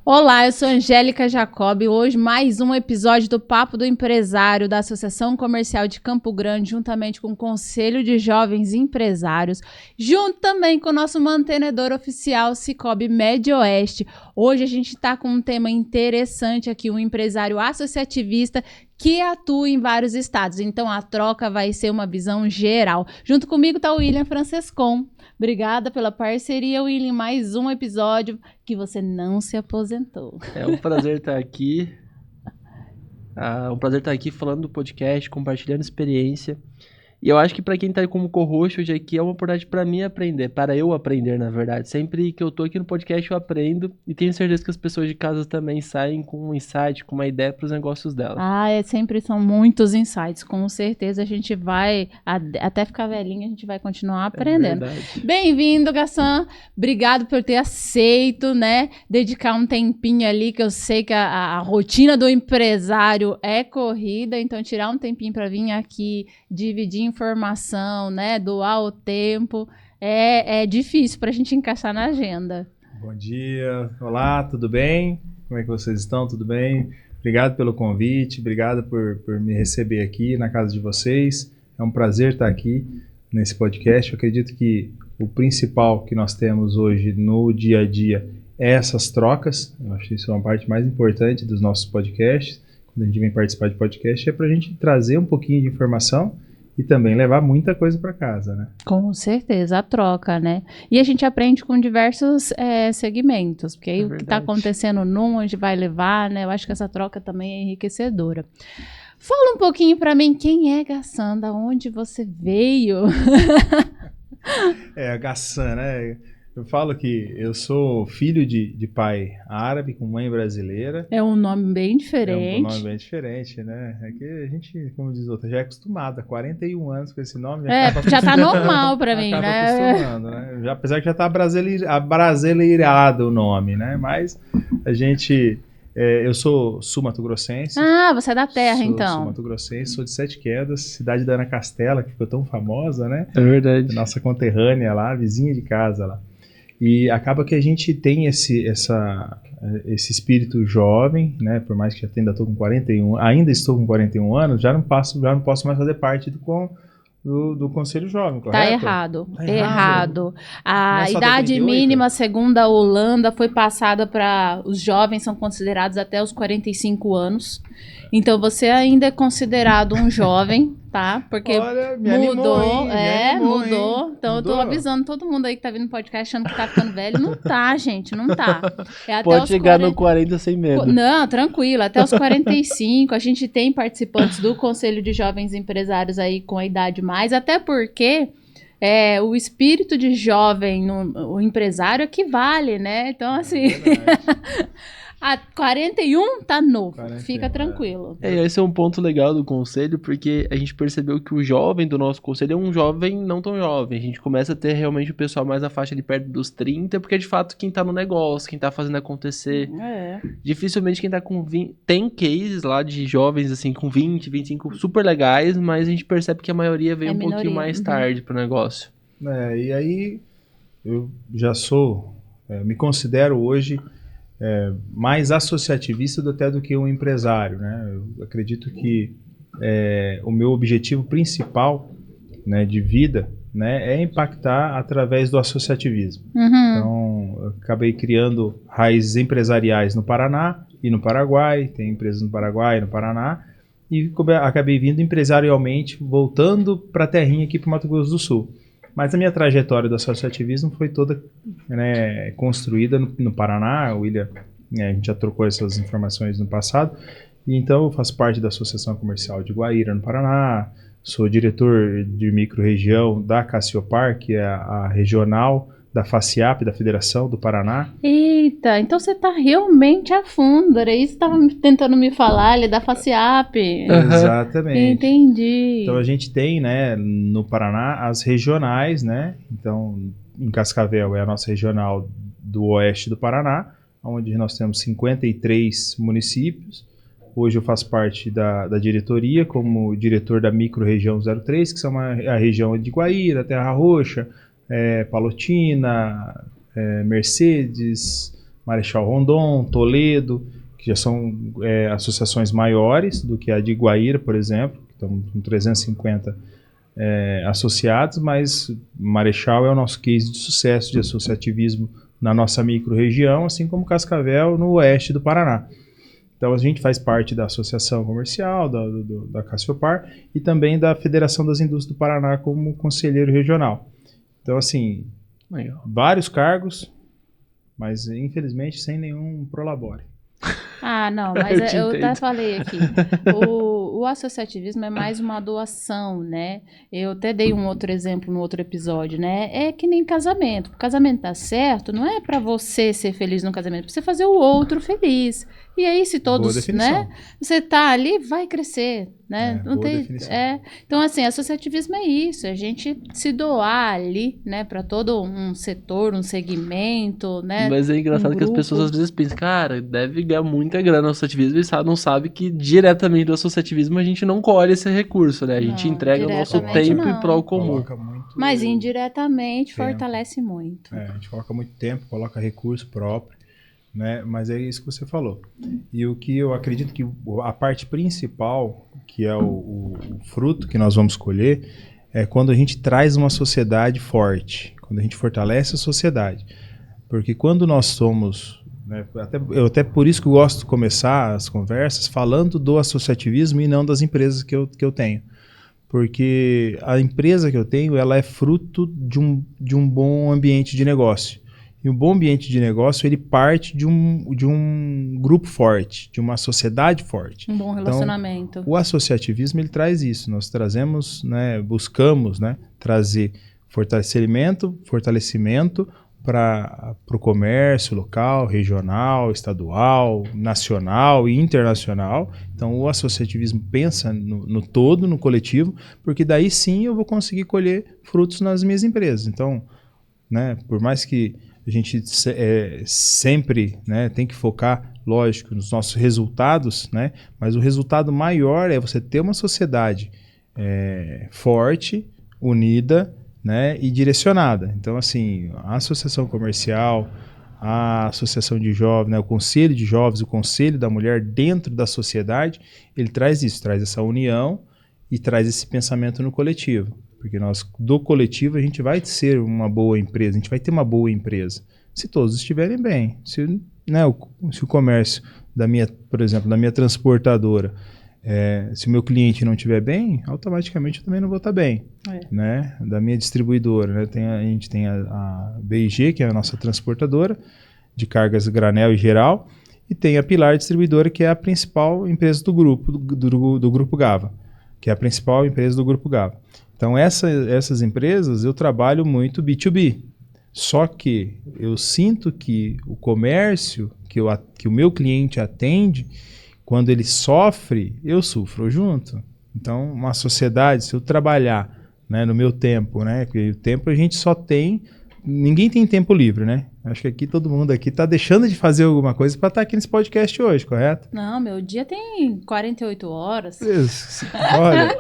Olá, eu sou Angélica Jacob e hoje mais um episódio do Papo do Empresário da Associação Comercial de Campo Grande, juntamente com o Conselho de Jovens Empresários, junto também com o nosso mantenedor oficial Sicoob Médio Oeste. Hoje a gente está com um tema interessante aqui, um empresário associativista que atua em vários estados. Então a troca vai ser uma visão geral. Junto comigo está o William Francescon. Obrigada pela parceria, William. Mais um episódio que você não se aposentou. É um prazer estar aqui. Falando do podcast, compartilhando experiência. E eu acho que para quem está como co-host hoje aqui é uma oportunidade para mim aprender, para eu aprender, na verdade. Sempre que eu tô aqui no podcast eu aprendo e tenho certeza que as pessoas de casa também saem com um insight, com uma ideia para os negócios dela. Sempre são muitos insights. Com certeza a gente vai, até ficar velhinha, a gente vai continuar aprendendo. Bem-vindo, Gassan. Obrigado por ter aceito, né? Dedicar um tempinho ali, que eu sei que a rotina do empresário é corrida, então tirar um tempinho para vir aqui dividir informação, né, doar o tempo, é difícil para a gente encaixar na agenda. Bom dia, olá, tudo bem? Como é que vocês estão? Tudo bem? Obrigado pelo convite, obrigado por me receber aqui na casa de vocês. É um prazer estar aqui nesse podcast. Eu acredito que o principal que nós temos hoje no dia a dia é essas trocas. Eu acho que isso é uma parte mais importante dos nossos podcasts. Quando a gente vem participar de podcast, é para a gente trazer um pouquinho de informação e também levar muita coisa para casa, né? Com certeza, a troca, né? E a gente aprende com diversos segmentos, porque aí o que está acontecendo num, a gente vai levar, né? Eu acho que essa troca também é enriquecedora. Fala um pouquinho para mim, quem é Gassan? Da onde você veio? A Gassan, né? Eu falo que eu sou filho de pai árabe com mãe brasileira. É um nome bem diferente. É um nome bem diferente, né? É que a gente, como diz outra, já é acostumado há 41 anos com esse nome. Já tá normal pra mim, né? Acostumando, né? Apesar que já tá abrasileirado o nome, né? Mas a gente... eu sou sul-mato-grossense. Ah, você é da terra, então. Sou sul-mato-grossense, sou de Sete Quedas, cidade da Ana Castela, que ficou tão famosa, né? É verdade. Nossa conterrânea lá, vizinha de casa lá. E acaba que a gente tem esse espírito jovem, né? Por mais que já ainda estou com 41 anos, já não posso mais fazer parte do Conselho Jovem, correto? Tá errado. Errado. A idade idade mínima, segundo a Holanda, foi passada para os jovens, são considerados até os 45 anos. Então você ainda é considerado um jovem, tá? Porque olha, mudou. Mudou. Então eu tô avisando todo mundo aí que tá vindo no podcast achando que tá ficando velho. Não tá, gente, não tá. Pode chegar no 40 sem medo. Não, tranquilo, até os 45. A gente tem participantes do Conselho de Jovens Empresários aí com a idade mais, até porque o espírito de jovem no empresário equivale, né? Então, assim... A 41 tá novo, 41, fica tranquilo. Esse é um ponto legal do conselho, porque a gente percebeu que o jovem do nosso conselho é um jovem não tão jovem. A gente começa a ter realmente o pessoal mais na faixa de perto dos 30, porque é de fato quem tá no negócio, quem tá fazendo acontecer. Dificilmente quem tá com 20... Tem cases lá de jovens assim com 20, 25 super legais, mas a gente percebe que a maioria veio pouquinho mais tarde pro negócio. E aí eu já me considero hoje mais associativista até do que um empresário, né? Eu acredito que o meu objetivo principal, né, de vida, né, é impactar através do associativismo. Então, eu acabei criando raízes empresariais no Paraná e no Paraguai, tem empresas no Paraguai e no Paraná, e acabei vindo empresarialmente, voltando para a terrinha aqui para o Mato Grosso do Sul. Mas a minha trajetória do associativismo foi toda, né, construída no Paraná. O William, a gente já trocou essas informações no passado. E então eu faço parte da Associação Comercial de Guaíra, no Paraná. Sou diretor de micro-região da Cassiopar, que é a regional da FACIAP, da Federação do Paraná. Eita, então você tá realmente a fundo. Era isso que você estava tentando me falar, ele é da FACIAP. Exatamente. Entendi. Então a gente tem, né, no Paraná as regionais, né? Então em Cascavel é a nossa regional do oeste do Paraná, onde nós temos 53 municípios. Hoje eu faço parte da diretoria como diretor da micro-região 03, que são a região de Guaíra, Terra Roxa, Palotina, Mercedes, Marechal Rondon, Toledo, que já são associações maiores do que a de Guaíra, por exemplo, que estão com 350 associados, mas Marechal é o nosso case de sucesso de associativismo na nossa micro-região, assim como Cascavel no oeste do Paraná. Então a gente faz parte da Associação Comercial, da Cassiopar e também da Federação das Indústrias do Paraná como conselheiro regional. Então assim, vários cargos, mas infelizmente sem nenhum prolabore. Ah, não, mas eu até falei aqui, o associativismo é mais uma doação, né? Eu até dei um outro exemplo no outro episódio, né? É que nem casamento. O casamento tá certo, não é pra você ser feliz no casamento, é pra você fazer o outro feliz. E aí, se todos, né? Você tá ali, vai crescer, né? Não tem, então, assim, associativismo é isso, é a gente se doar ali, né? Pra todo um setor, um segmento, né? Mas é engraçado que as pessoas às vezes pensam, cara, deve ganhar muita grana no associativismo e não sabe que diretamente do associativismo a gente não colhe esse recurso, né? A gente entrega o nosso tempo em prol comum. Mas indiretamente fortalece muito. A gente coloca muito tempo, coloca recurso próprio. Né? Mas é isso que você falou. E o que eu acredito que a parte principal, que é o fruto que nós vamos colher, é quando a gente traz uma sociedade forte, quando a gente fortalece a sociedade. Porque quando nós somos, né, até por isso que eu gosto de começar as conversas falando do associativismo e não das empresas que eu tenho. Porque a empresa que eu tenho, ela é fruto de um bom ambiente de negócio. E um bom ambiente de negócio, ele parte de um grupo forte, de uma sociedade forte. Um bom relacionamento. Então, o associativismo, ele traz isso. Nós trazemos, né, buscamos, né, trazer fortalecimento para o comércio local, regional, estadual, nacional e internacional. Então, o associativismo pensa no todo, no coletivo, porque daí sim eu vou conseguir colher frutos nas minhas empresas. Então, né, por mais que a gente sempre, né, tem que focar, lógico, nos nossos resultados, né, mas o resultado maior é você ter uma sociedade forte, unida, né, e direcionada. Então, assim, a associação comercial, a associação de jovens, né, o conselho de jovens, o conselho da mulher dentro da sociedade, ele traz isso, traz essa união e traz esse pensamento no coletivo. Porque nós, do coletivo, a gente vai ser uma boa empresa, a gente vai ter uma boa empresa. Se todos estiverem bem. Se o comércio, por exemplo, da minha transportadora, se o meu cliente não estiver bem, automaticamente eu também não vou estar bem. Né? Da minha distribuidora, né? A gente tem a BIG, que é a nossa transportadora de cargas granel e geral, e tem a Pilar Distribuidora, que é a principal empresa do Grupo Gava, que é a principal empresa do Grupo Gava. Então, essas empresas, eu trabalho muito B2B. Só que eu sinto que o comércio que o meu cliente atende, quando ele sofre, eu sofro junto. Então, uma sociedade, se eu trabalhar, né, no meu tempo, né, porque o tempo a gente só tem... Ninguém tem tempo livre, né? Acho que aqui todo mundo aqui tá deixando de fazer alguma coisa para estar aqui nesse podcast hoje, correto? Não, meu dia tem 48 horas. Isso. Olha,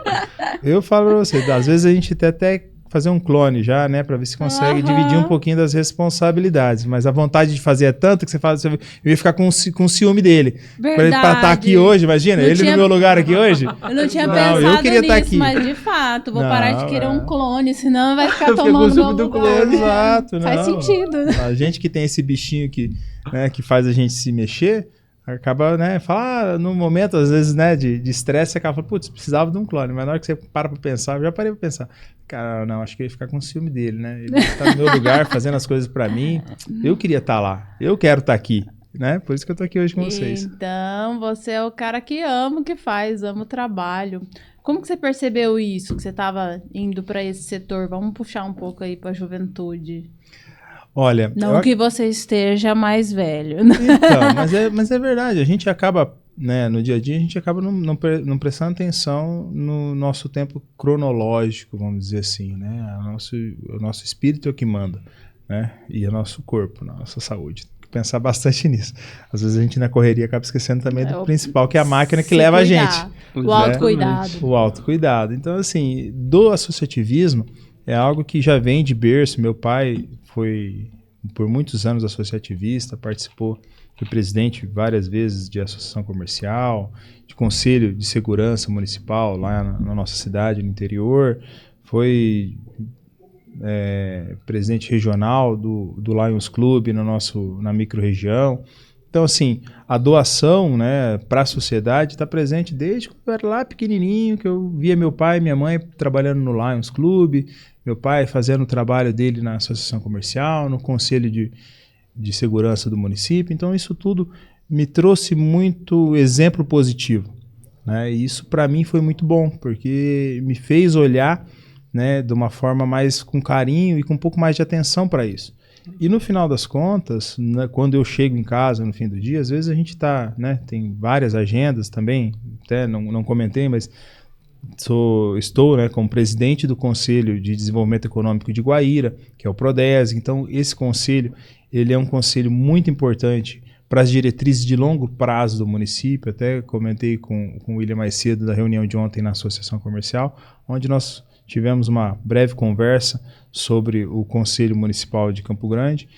eu falo para você, às vezes a gente até fazer um clone já, né? Para ver se consegue dividir um pouquinho das responsabilidades. Mas a vontade de fazer é tanto que você fala, eu ia ficar com ciúme dele. Para estar aqui hoje, imagina, ele no meu lugar aqui hoje. Eu não tinha pensado eu queria nisso, estar aqui. Mas de fato, vou parar de querer um clone, senão vai ficar tomando meu lugar. Clone, exato, Faz sentido. A gente que tem esse bichinho que faz a gente se mexer, acaba, né, no momento, às vezes, né, de estresse, você acaba falando, putz, precisava de um clone, mas na hora que você para pra pensar, eu já parei pra pensar, cara, não, acho que eu ia ficar com ciúme dele, né, ele tá no meu lugar, fazendo as coisas pra mim, eu queria estar lá, eu quero estar aqui, né, por isso que eu tô aqui hoje com vocês. Então, você é o cara que ama o que faz, ama o trabalho. Como que você percebeu isso, que você estava indo para esse setor? Vamos puxar um pouco aí pra juventude. Olha, não que você esteja mais velho. Então, mas é verdade. A gente acaba, né, no dia a dia, a gente acaba não prestando atenção no nosso tempo cronológico, vamos dizer assim, né? O nosso espírito é o que manda, né? E o nosso corpo, a nossa saúde. Tem que pensar bastante nisso. Às vezes a gente na correria acaba esquecendo também do principal, que é a máquina que leva a gente. O autocuidado. O autocuidado. Então, assim, do associativismo é algo que já vem de berço. Meu pai foi por muitos anos associativista, participou, foi presidente várias vezes de associação comercial, de conselho de segurança municipal lá na nossa cidade, no interior, foi presidente regional do Lions Club na micro-região. Então, assim, a doação, né, para a sociedade está presente desde quando eu era lá pequenininho, que eu via meu pai e minha mãe trabalhando no Lions Club, meu pai fazendo o trabalho dele na associação comercial, no conselho de segurança do município. Então, isso tudo me trouxe muito exemplo positivo, né? E isso, para mim, foi muito bom, porque me fez olhar, né, de uma forma mais com carinho e com um pouco mais de atenção para isso. E no final das contas, né, quando eu chego em casa no fim do dia, às vezes a gente tá, né, tem várias agendas também, até não comentei, mas estou, né, como presidente do Conselho de Desenvolvimento Econômico de Guaíra, que é o Prodesc. Então, esse conselho, ele é um conselho muito importante para as diretrizes de longo prazo do município. Até comentei com o William mais cedo da reunião de ontem na Associação Comercial, onde nós tivemos uma breve conversa sobre o Conselho Municipal de Campo Grande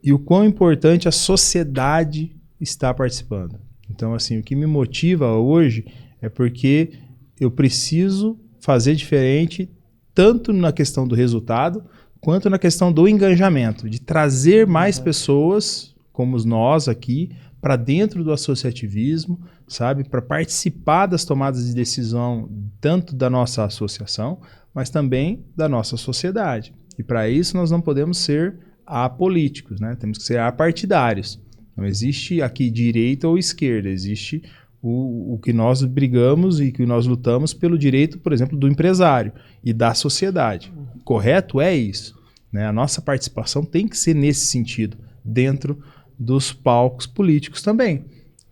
e o quão importante a sociedade está participando. Então, assim, o que me motiva hoje é porque eu preciso fazer diferente tanto na questão do resultado quanto na questão do engajamento, de trazer mais pessoas como nós aqui para dentro do associativismo, sabe, para participar das tomadas de decisão tanto da nossa associação, mas também da nossa sociedade. E para isso nós não podemos ser apolíticos, né? Temos que ser apartidários. Não existe aqui direita ou esquerda, existe o que nós brigamos e que nós lutamos pelo direito, por exemplo, do empresário e da sociedade. Correto é isso, né? A nossa participação tem que ser nesse sentido, dentro dos palcos políticos também.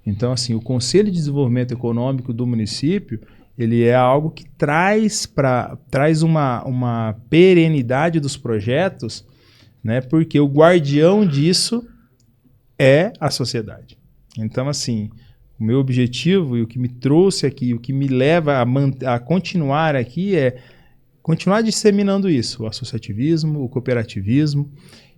Então, assim, o Conselho de Desenvolvimento Econômico do município, ele é algo que traz uma perenidade dos projetos, né? Porque o guardião disso é a sociedade. Então, assim, o meu objetivo e o que me trouxe aqui, o que me leva a continuar aqui é continuar disseminando isso, o associativismo, o cooperativismo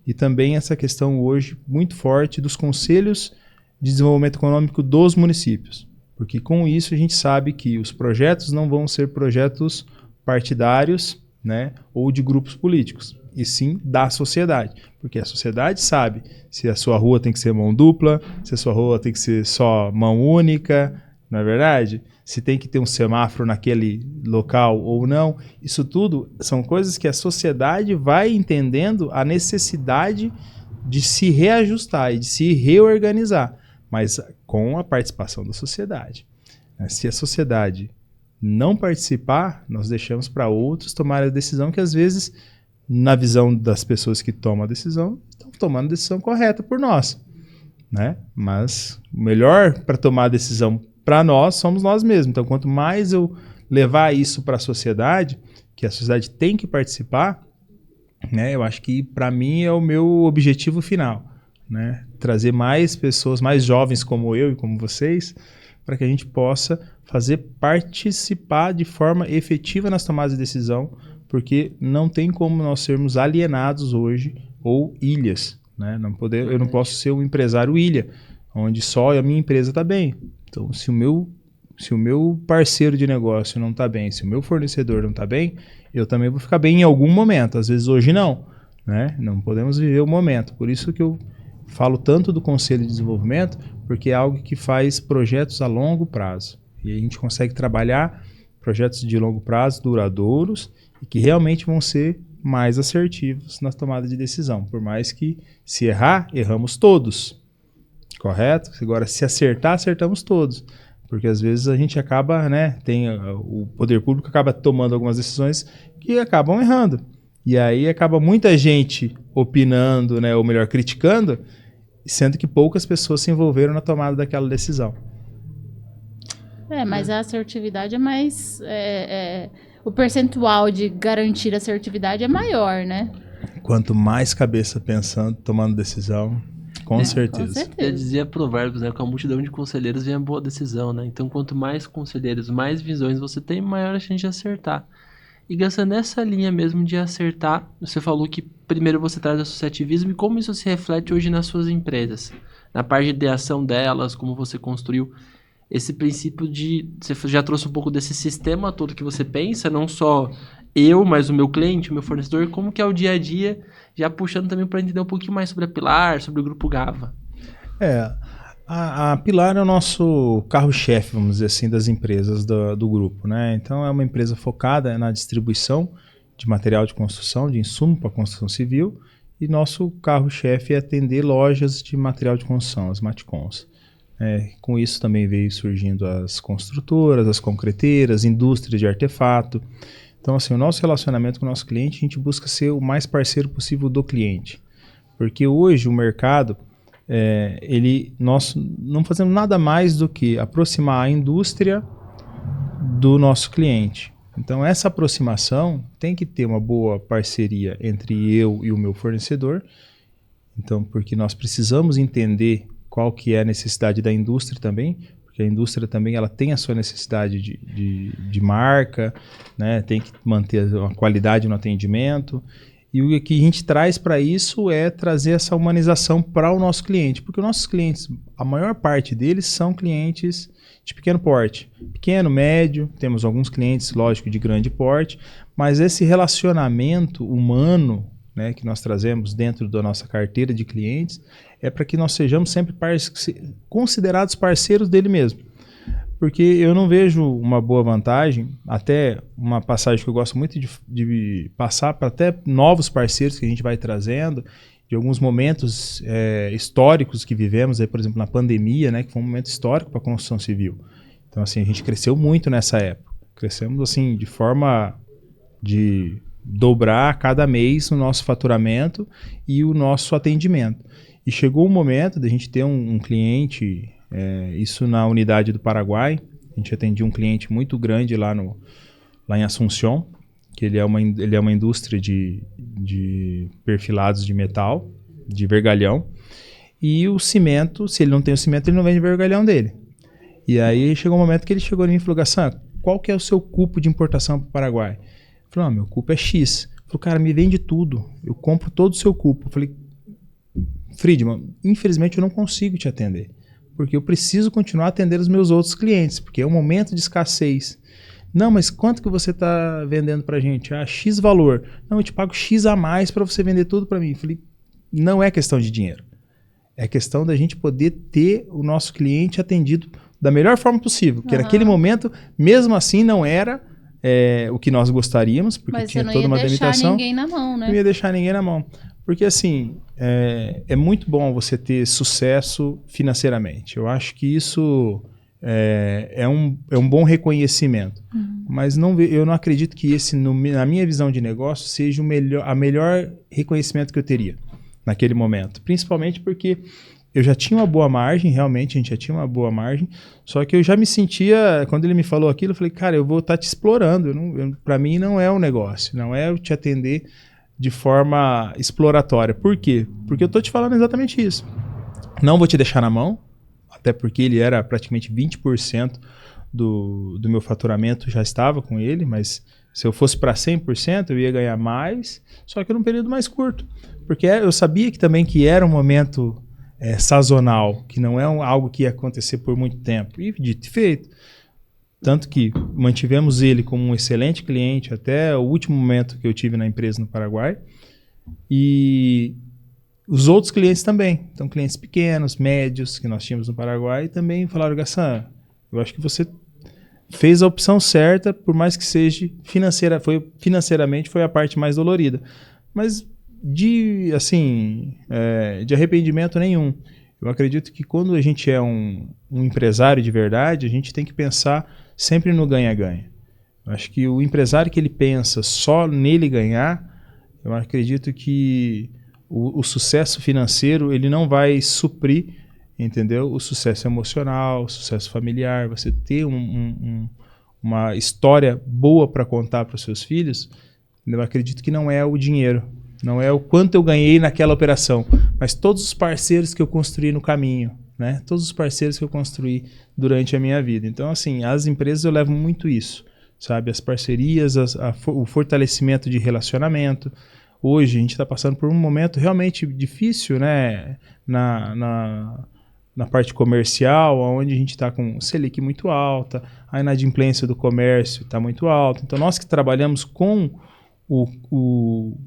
e também essa questão hoje muito forte dos conselhos de desenvolvimento econômico dos municípios. Porque com isso a gente sabe que os projetos não vão ser projetos partidários, né, ou de grupos políticos, e sim da sociedade. Porque a sociedade sabe se a sua rua tem que ser mão dupla, se a sua rua tem que ser só mão única, não é verdade? Se tem que ter um semáforo naquele local ou não. Isso tudo são coisas que a sociedade vai entendendo a necessidade de se reajustar e de se reorganizar, mas com a participação da sociedade. Se a sociedade não participar, nós deixamos para outros tomarem a decisão que, às vezes, na visão das pessoas que tomam a decisão, estão tomando a decisão correta por nós, né? Mas o melhor para tomar a decisão para nós somos nós mesmos. Então, quanto mais eu levar isso para a sociedade, que a sociedade tem que participar, né? Eu acho que, para mim, é o meu objetivo final, né? Trazer mais pessoas, mais jovens como eu e como vocês, para que a gente possa fazer participar de forma efetiva nas tomadas de decisão, porque não tem como nós sermos alienados hoje ou ilhas, né? Eu não posso ser um empresário ilha, onde só a minha empresa está bem. Então, se o meu parceiro de negócio não está bem, se o meu fornecedor não está bem, eu também vou ficar bem em algum momento. Às vezes hoje não, né? Não podemos viver o momento. Por isso que eu falo tanto do Conselho de Desenvolvimento, porque é algo que faz projetos a longo prazo. E a gente consegue trabalhar projetos de longo prazo, duradouros, e que realmente vão ser mais assertivos na tomada de decisão. Por mais que, se errar, erramos todos. Correto? Agora, se acertar, acertamos todos. Porque às vezes a gente acaba, né, o poder público acaba tomando algumas decisões que acabam errando. E aí acaba muita gente opinando, né, ou melhor, criticando, sendo que poucas pessoas se envolveram na tomada daquela decisão. Mas a assertividade é mais... o percentual de garantir assertividade é maior, né? Quanto mais cabeça pensando, tomando decisão, com certeza. Com certeza. Eu dizia Provérbios, né? Com a multidão de conselheiros vem a boa decisão, né? Então, quanto mais conselheiros, mais visões você tem, maior a chance de acertar. E Gassan, nessa linha mesmo de acertar, você falou que primeiro você traz associativismo e como isso se reflete hoje nas suas empresas? Na parte de ideação delas, como você construiu esse princípio de... Você já trouxe um pouco desse sistema todo que você pensa, não só eu, mas o meu cliente, o meu fornecedor, como que é o dia a dia, já puxando também para entender um pouquinho mais sobre a Pilar, sobre o Grupo Gava. A Pilar é o nosso carro-chefe, vamos dizer assim, das empresas do grupo, né? Então é uma empresa focada na distribuição de material de construção, de insumo para construção civil, e nosso carro-chefe é atender lojas de material de construção, as Matcons. Com isso também veio surgindo as construtoras, as concreteiras, indústrias de artefato. Então, assim, o nosso relacionamento com o nosso cliente, a gente busca ser o mais parceiro possível do cliente. Porque hoje o mercado... nós não fazemos nada mais do que aproximar a indústria do nosso cliente. Então essa aproximação tem que ter uma boa parceria entre eu e o meu fornecedor. Então, porque nós precisamos entender qual que é a necessidade da indústria também, porque a indústria também ela tem a sua necessidade de marca, né? Tem que manter a qualidade no atendimento. E o que a gente traz para isso é trazer essa humanização para o nosso cliente, porque os nossos clientes, a maior parte deles são clientes de pequeno porte, pequeno, médio, temos alguns clientes, lógico, de grande porte, mas esse relacionamento humano, né, que nós trazemos dentro da nossa carteira de clientes é para que nós sejamos sempre considerados parceiros dele mesmo. Porque eu não vejo uma boa vantagem, até uma passagem que eu gosto muito de passar para até novos parceiros que a gente vai trazendo, de alguns momentos históricos que vivemos, aí, por exemplo, na pandemia, né, que foi um momento histórico para a construção civil. Então, assim, a gente cresceu muito nessa época. Crescemos, assim, de forma de dobrar cada mês o nosso faturamento e o nosso atendimento. E chegou o momento de a gente ter um cliente... isso na unidade do Paraguai, a gente atendia um cliente muito grande lá em Assunção, que ele é uma indústria de perfilados de metal, de vergalhão, e o cimento, se ele não tem o cimento, ele não vende o vergalhão dele. E aí chegou um momento que ele chegou em mim e falou: Gassan, qual que é o seu cupo de importação para o Paraguai? Eu falei: meu cupo é X. Ele falou: cara, me vende tudo, eu compro todo o seu cupo. Eu falei: Friedman, infelizmente eu não consigo te atender, porque eu preciso continuar atendendo os meus outros clientes, porque é um momento de escassez. Não, mas quanto que você está vendendo para a gente? X valor. Não, eu te pago X a mais para você vender tudo para mim. Eu falei: não é questão de dinheiro. É questão da gente poder ter o nosso cliente atendido da melhor forma possível. Porque naquele momento, mesmo assim, não era o que nós gostaríamos, porque mas tinha toda uma limitação. Mas você não ia deixar ninguém na mão, né? Não ia deixar ninguém na mão. Porque, assim, é muito bom você ter sucesso financeiramente. Eu acho que isso é um bom reconhecimento. Mas eu não acredito que esse, na minha visão de negócio, seja a melhor reconhecimento que eu teria naquele momento. Principalmente porque eu já tinha uma boa margem, realmente, a gente já tinha uma boa margem, só que eu já me sentia, quando ele me falou aquilo, eu falei: cara, eu vou estar te explorando. Para mim não é um negócio, não é eu te atender de forma exploratória. Por quê? Porque eu estou te falando exatamente isso. Não vou te deixar na mão, até porque ele era praticamente 20% do meu faturamento, já estava com ele, mas se eu fosse para 100%, eu ia ganhar mais, só que num período mais curto. Porque eu sabia que era um momento sazonal, que não é algo que ia acontecer por muito tempo. E dito e feito. Tanto que mantivemos ele como um excelente cliente até o último momento que eu tive na empresa no Paraguai. E os outros clientes também. Então, clientes pequenos, médios, que nós tínhamos no Paraguai, também falaram: Gassan, eu acho que você fez a opção certa, por mais que seja financeiramente foi a parte mais dolorida. Mas de arrependimento nenhum. Eu acredito que quando a gente é um empresário de verdade, a gente tem que pensar sempre no ganha-ganha. Eu acho que o empresário que ele pensa só nele ganhar, eu acredito que o sucesso financeiro ele não vai suprir, entendeu? O sucesso emocional, o sucesso familiar, você ter uma história boa para contar para os seus filhos. Eu acredito que não é o dinheiro, não é o quanto eu ganhei naquela operação, mas todos os parceiros que eu construí no caminho, né? Todos os parceiros que eu construí durante a minha vida. Então, assim, as empresas eu levo muito isso. sabe? As parcerias, o fortalecimento de relacionamento. Hoje a gente está passando por um momento realmente difícil, né? Na parte comercial, onde a gente está com Selic muito alta, a inadimplência do comércio está muito alta. Então, nós que trabalhamos com o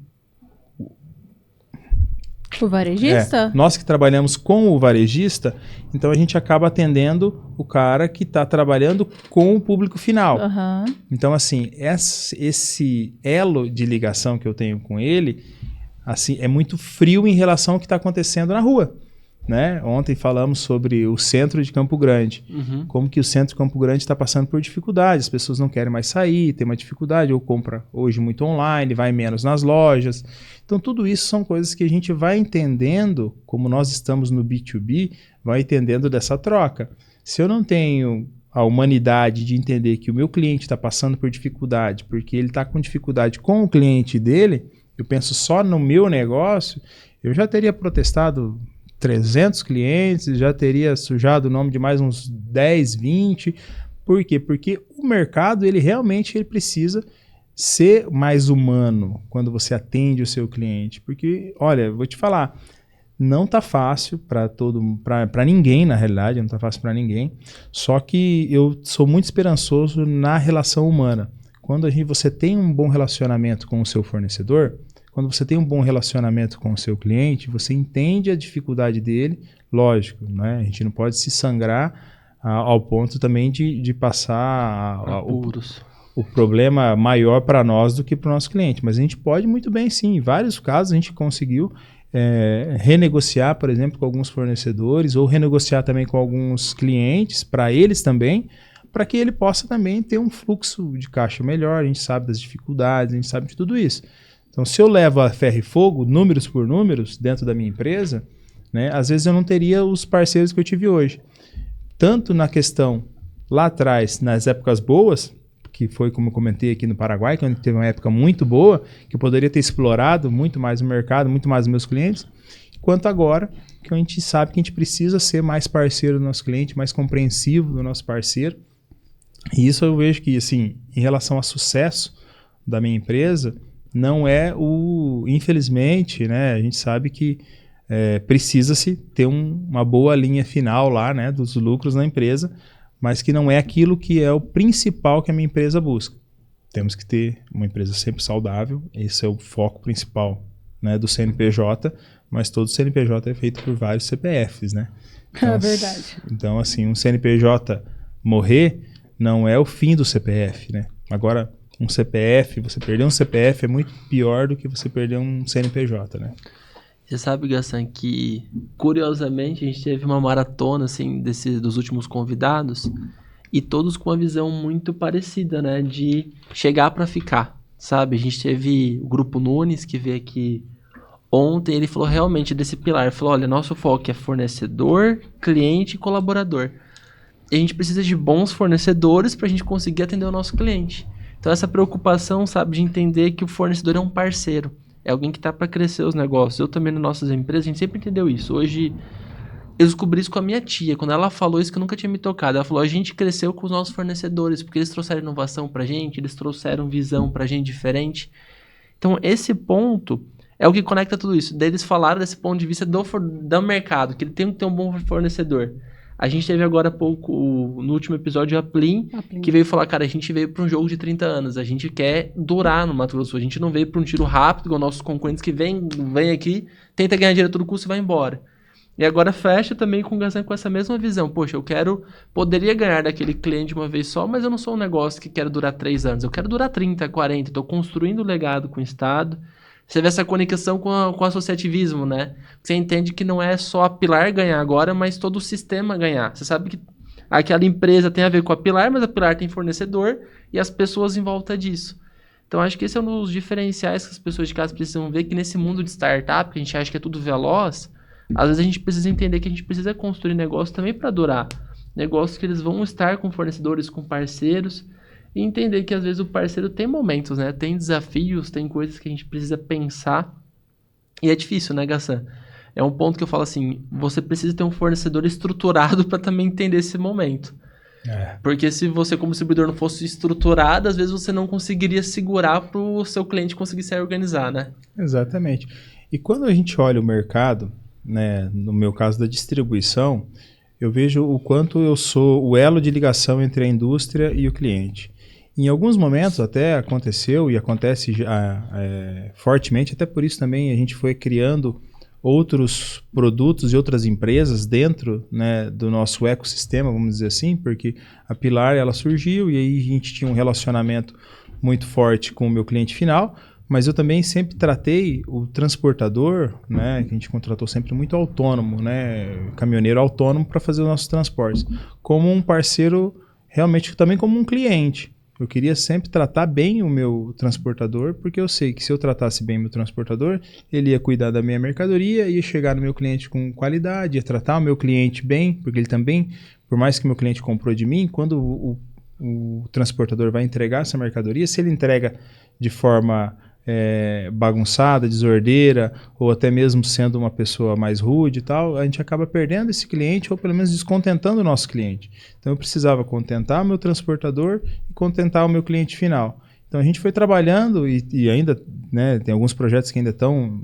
varejista? Nós que trabalhamos com o varejista, então a gente acaba atendendo o cara que está trabalhando com o público final. Uhum. Então, assim, esse elo de ligação que eu tenho com ele, assim, é muito frio em relação ao que está acontecendo na rua. Né? Ontem falamos sobre o centro de Campo Grande, como que o centro de Campo Grande está passando por dificuldades, as pessoas não querem mais sair, tem uma dificuldade, ou compra hoje muito online, vai menos nas lojas. Então tudo isso são coisas que a gente vai entendendo, como nós estamos no B2B, vai entendendo dessa troca. Se eu não tenho a humanidade de entender que o meu cliente está passando por dificuldade, porque ele está com dificuldade com o cliente dele, eu penso só no meu negócio, eu já teria protestado 300 clientes, já teria sujado o nome de mais uns 10, 20. Por quê? Porque o mercado, ele realmente precisa ser mais humano quando você atende o seu cliente. Porque, olha, vou te falar, não tá fácil para ninguém, na realidade, não tá fácil para ninguém. Só que eu sou muito esperançoso na relação humana. Quando você tem um bom relacionamento com o seu fornecedor, quando você tem um bom relacionamento com o seu cliente, você entende a dificuldade dele, lógico, né? A gente não pode se sangrar ao ponto também de passar o problema maior para nós do que para o nosso cliente. Mas a gente pode muito bem, sim. Em vários casos a gente conseguiu renegociar, por exemplo, com alguns fornecedores ou renegociar também com alguns clientes, para eles também, para que ele possa também ter um fluxo de caixa melhor. A gente sabe das dificuldades, a gente sabe de tudo isso. Então, se eu levo a ferro e fogo, números por números, dentro da minha empresa, né, às vezes eu não teria os parceiros que eu tive hoje. Tanto na questão, lá atrás, nas épocas boas, que foi como eu comentei aqui no Paraguai, que teve uma época muito boa, que eu poderia ter explorado muito mais o mercado, muito mais os meus clientes, quanto agora, que a gente sabe que a gente precisa ser mais parceiro do nosso cliente, mais compreensivo do nosso parceiro. E isso eu vejo que, assim, em relação ao sucesso da minha empresa, não é infelizmente, né, a gente sabe que precisa-se ter uma boa linha final lá, né, dos lucros na empresa, mas que não é aquilo que é o principal que a minha empresa busca. Temos que ter uma empresa sempre saudável, esse é o foco principal, né, do CNPJ, mas todo CNPJ é feito por vários CPFs, né? Então, é verdade. Então, assim, um CNPJ morrer não é o fim do CPF, né? Agora, um CPF, você perder um CPF é muito pior do que você perder um CNPJ, né? Você sabe, Gassan, que curiosamente a gente teve uma maratona assim, dos últimos convidados e todos com uma visão muito parecida, né? De chegar para ficar, sabe? A gente teve o Grupo Nunes que veio aqui ontem, ele falou realmente desse pilar. Ele falou, olha, nosso foco é fornecedor, cliente e colaborador. E a gente precisa de bons fornecedores para a gente conseguir atender o nosso cliente. Então essa preocupação, sabe, de entender que o fornecedor é um parceiro. É alguém que está para crescer os negócios. Eu também, nas nossas empresas, a gente sempre entendeu isso. Hoje, eu descobri isso com a minha tia. Quando ela falou isso, que eu nunca tinha me tocado. Ela falou, a gente cresceu com os nossos fornecedores, porque eles trouxeram inovação para a gente, eles trouxeram visão para a gente diferente. Então, esse ponto é o que conecta tudo isso. Daí eles falaram desse ponto de vista do mercado, que ele tem que ter um bom fornecedor. A gente teve agora há pouco, no último episódio, a Plim, que veio falar, cara, a gente veio para um jogo de 30 anos, a gente quer durar no Mato Grosso do Sul, a gente não veio para um tiro rápido, igual nossos concorrentes que vem aqui, tenta ganhar dinheiro a todo custo e vai embora. E agora fecha também com o Gassan com essa mesma visão. Poxa, poderia ganhar daquele cliente de uma vez só, mas eu não sou um negócio que quero durar 3 anos, eu quero durar 30, 40, estou construindo o legado com o Estado. Você vê essa conexão com o associativismo, né? Você entende que não é só a Pilar ganhar agora, mas todo o sistema ganhar. Você sabe que aquela empresa tem a ver com a Pilar, mas a Pilar tem fornecedor e as pessoas em volta disso. Então, acho que esse é um dos diferenciais que as pessoas de casa precisam ver, que nesse mundo de startup, que a gente acha que é tudo veloz, às vezes a gente precisa entender que a gente precisa construir negócios também para durar. Negócios que eles vão estar com fornecedores, com parceiros, e entender que às vezes o parceiro tem momentos, né? Tem desafios, tem coisas que a gente precisa pensar. E é difícil, né, Gassan? É um ponto que eu falo assim, você precisa ter um fornecedor estruturado para também entender esse momento. Porque se você, como distribuidor, não fosse estruturado, às vezes você não conseguiria segurar para o seu cliente conseguir se organizar, né? Exatamente. E quando a gente olha o mercado, né, no meu caso da distribuição, eu vejo o quanto eu sou o elo de ligação entre a indústria e o cliente. Em alguns momentos até aconteceu e acontece já, fortemente, até por isso também a gente foi criando outros produtos e outras empresas dentro, né, do nosso ecossistema, vamos dizer assim, porque a Pilar ela surgiu e aí a gente tinha um relacionamento muito forte com o meu cliente final, mas eu também sempre tratei o transportador, né, que a gente contratou sempre muito autônomo, né, caminhoneiro autônomo para fazer os nossos transportes, como um parceiro, realmente também como um cliente. Eu queria sempre tratar bem o meu transportador, porque eu sei que se eu tratasse bem o meu transportador, ele ia cuidar da minha mercadoria, ia chegar no meu cliente com qualidade, ia tratar o meu cliente bem, porque ele também, por mais que o meu cliente comprou de mim, quando o transportador vai entregar essa mercadoria, se ele entrega de forma bagunçada, desordeira, ou até mesmo sendo uma pessoa mais rude e tal, a gente acaba perdendo esse cliente ou pelo menos descontentando o nosso cliente. Então eu precisava contentar o meu transportador e contentar o meu cliente final. Então a gente foi trabalhando e ainda, né, tem alguns projetos que ainda estão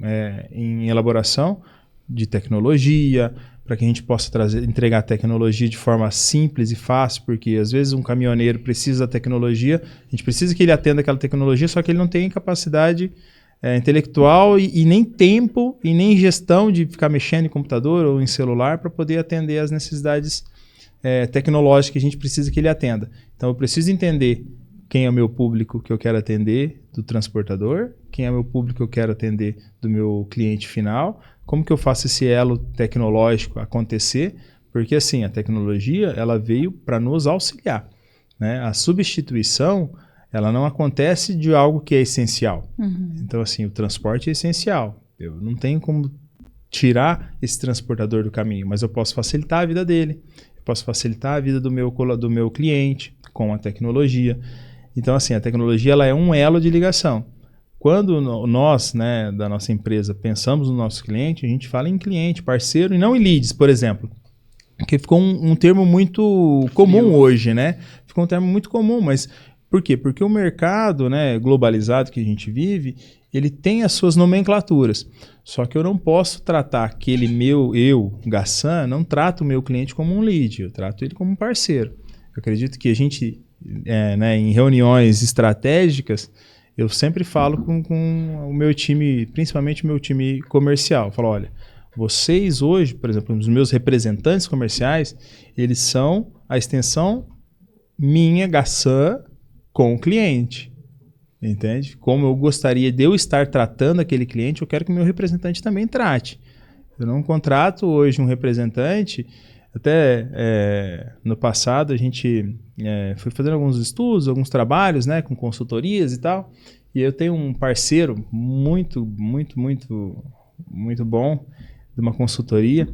em elaboração de tecnologia, para que a gente possa entregar tecnologia de forma simples e fácil, porque às vezes um caminhoneiro precisa da tecnologia, a gente precisa que ele atenda aquela tecnologia, só que ele não tem capacidade intelectual e nem tempo e nem gestão de ficar mexendo em computador ou em celular para poder atender as necessidades tecnológicas que a gente precisa que ele atenda. Então eu preciso entender quem é o meu público que eu quero atender do transportador, quem é o meu público que eu quero atender do meu cliente final, como que eu faço esse elo tecnológico acontecer, porque assim, a tecnologia ela veio para nos auxiliar, né? A substituição ela não acontece de algo que é essencial. Então assim, o transporte é essencial, eu não tenho como tirar esse transportador do caminho, mas eu posso facilitar a vida dele, eu posso facilitar a vida do meu cliente com a tecnologia. Então assim, a tecnologia ela é um elo de ligação. Quando nós, né, da nossa empresa, pensamos no nosso cliente, a gente fala em cliente, parceiro e não em leads, por exemplo. Que ficou um termo muito comum hoje, né? Ficou um termo muito comum, mas por quê? Porque o mercado, né, globalizado que a gente vive, ele tem as suas nomenclaturas. Só que eu não posso tratar aquele eu, Gassan, não trato o meu cliente como um lead, eu trato ele como um parceiro. Eu acredito que a gente, né, em reuniões estratégicas, eu sempre falo com o meu time, principalmente o meu time comercial. Eu falo, olha, vocês hoje, por exemplo, os meus representantes comerciais, eles são a extensão minha, Gassan, com o cliente. Entende? Como eu gostaria de eu estar tratando aquele cliente, eu quero que o meu representante também trate. Eu não contrato hoje um representante, até no passado a gente foi fazendo alguns estudos, alguns trabalhos, né, com consultorias e tal, e eu tenho um parceiro muito bom de uma consultoria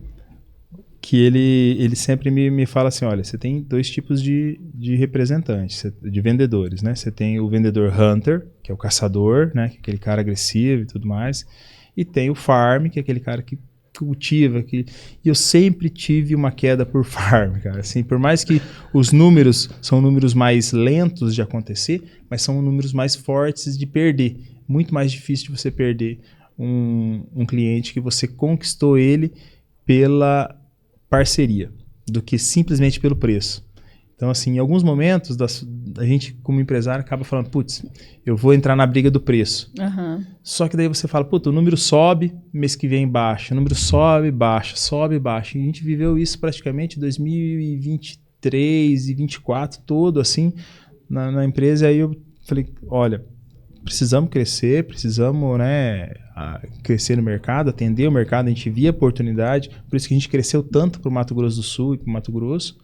que ele sempre me fala assim, olha, você tem dois tipos de representantes, de vendedores, né? Você tem o vendedor hunter, que é o caçador, né, que é aquele cara agressivo e tudo mais, e tem o farm, que é aquele cara que cultiva, e eu sempre tive uma queda por farm, cara, assim, por mais que os números são números mais lentos de acontecer, mas são números mais fortes de perder, muito mais difícil de você perder um cliente que você conquistou ele pela parceria, do que simplesmente pelo preço. Então, assim, em alguns momentos, a gente, como empresário, acaba falando, putz, eu vou entrar na briga do preço. Só que daí você fala, putz, o número sobe, mês que vem baixa, o número sobe, baixa. E a gente viveu isso praticamente 2023 e 2024 todo, assim, na empresa. E aí eu falei, olha, precisamos crescer, precisamos, né, crescer no mercado, atender o mercado, a gente via oportunidade, por isso que a gente cresceu tanto para o Mato Grosso do Sul e para o Mato Grosso,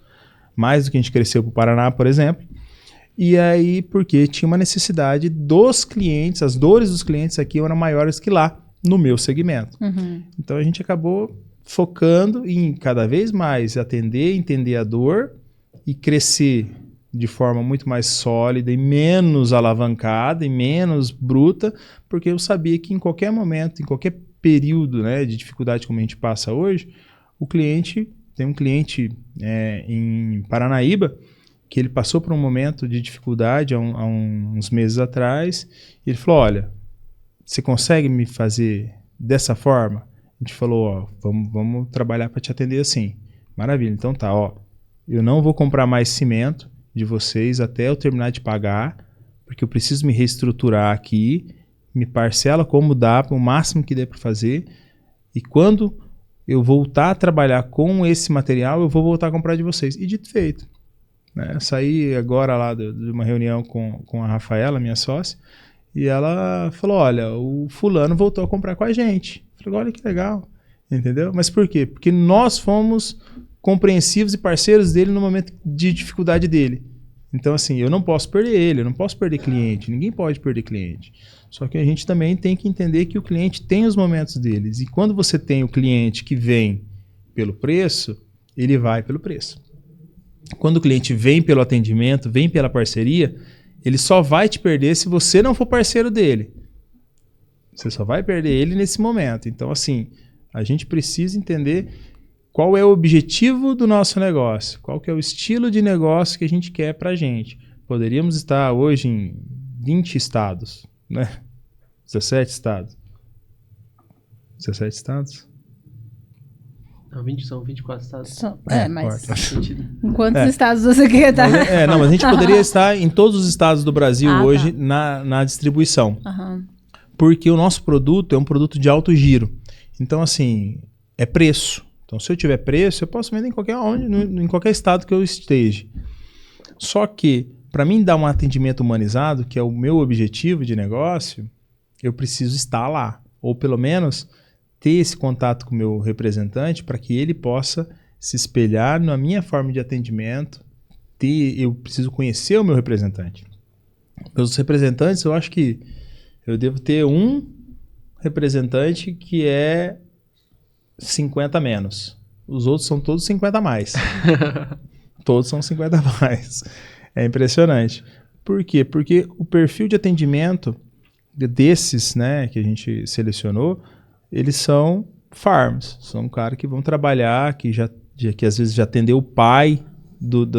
mais do que a gente cresceu para o Paraná, por exemplo. E aí, porque tinha uma necessidade dos clientes, as dores dos clientes aqui eram maiores que lá, no meu segmento. Então a gente acabou focando em cada vez mais atender, entender a dor e crescer de forma muito mais sólida e menos alavancada e menos bruta, porque eu sabia que em qualquer momento, em qualquer período, né, de dificuldade como a gente passa hoje, o cliente, tem um cliente em Paranaíba que ele passou por um momento de dificuldade há uns meses atrás, e ele falou, olha, você consegue me fazer dessa forma? A gente falou, ó, vamos trabalhar para te atender assim. Maravilha, então tá, ó, eu não vou comprar mais cimento de vocês até eu terminar de pagar, porque eu preciso me reestruturar aqui, me parcela como dá, o máximo que der para fazer, e quando eu voltar a trabalhar com esse material, eu vou voltar a comprar de vocês. E dito e feito. Né? Saí agora lá de uma reunião com a Rafaela, minha sócia, e ela falou, olha, o fulano voltou a comprar com a gente. Eu falei, olha que legal, entendeu? Mas por quê? Porque nós fomos compreensivos e parceiros dele no momento de dificuldade dele. Então, assim, eu não posso perder ele, eu não posso perder cliente, ninguém pode perder cliente. Só que a gente também tem que entender que o cliente tem os momentos deles. E quando você tem o cliente que vem pelo preço, ele vai pelo preço. Quando o cliente vem pelo atendimento, vem pela parceria, ele só vai te perder se você não for parceiro dele. Você só vai perder ele nesse momento. Então, assim, a gente precisa entender qual é o objetivo do nosso negócio, qual que é o estilo de negócio que a gente quer para a gente. Poderíamos estar hoje em 20 estados, né? 17 estados. 17 estados? Não, são 24 estados. Mas Corta. em quantos estados você quer estar? Mas a gente poderia estar em todos os estados do Brasil hoje tá. na distribuição. Uhum. Porque o nosso produto é um produto de alto giro. Então, assim, é preço. Então, se eu tiver preço, eu posso vender em qualquer estado que eu esteja. Só que, para mim dar um atendimento humanizado, que é o meu objetivo de negócio, eu preciso estar lá. Ou, pelo menos, ter esse contato com o meu representante para que ele possa se espelhar na minha forma de atendimento. Eu preciso conhecer o meu representante. Os representantes, eu acho que eu devo ter um representante que é 50 a menos. Os outros são todos 50 a mais. Todos são 50 a mais. É impressionante. Por quê? Porque o perfil de atendimento desses, né, que a gente selecionou, eles são farms. São caras que vão trabalhar, que às vezes já atendeu o pai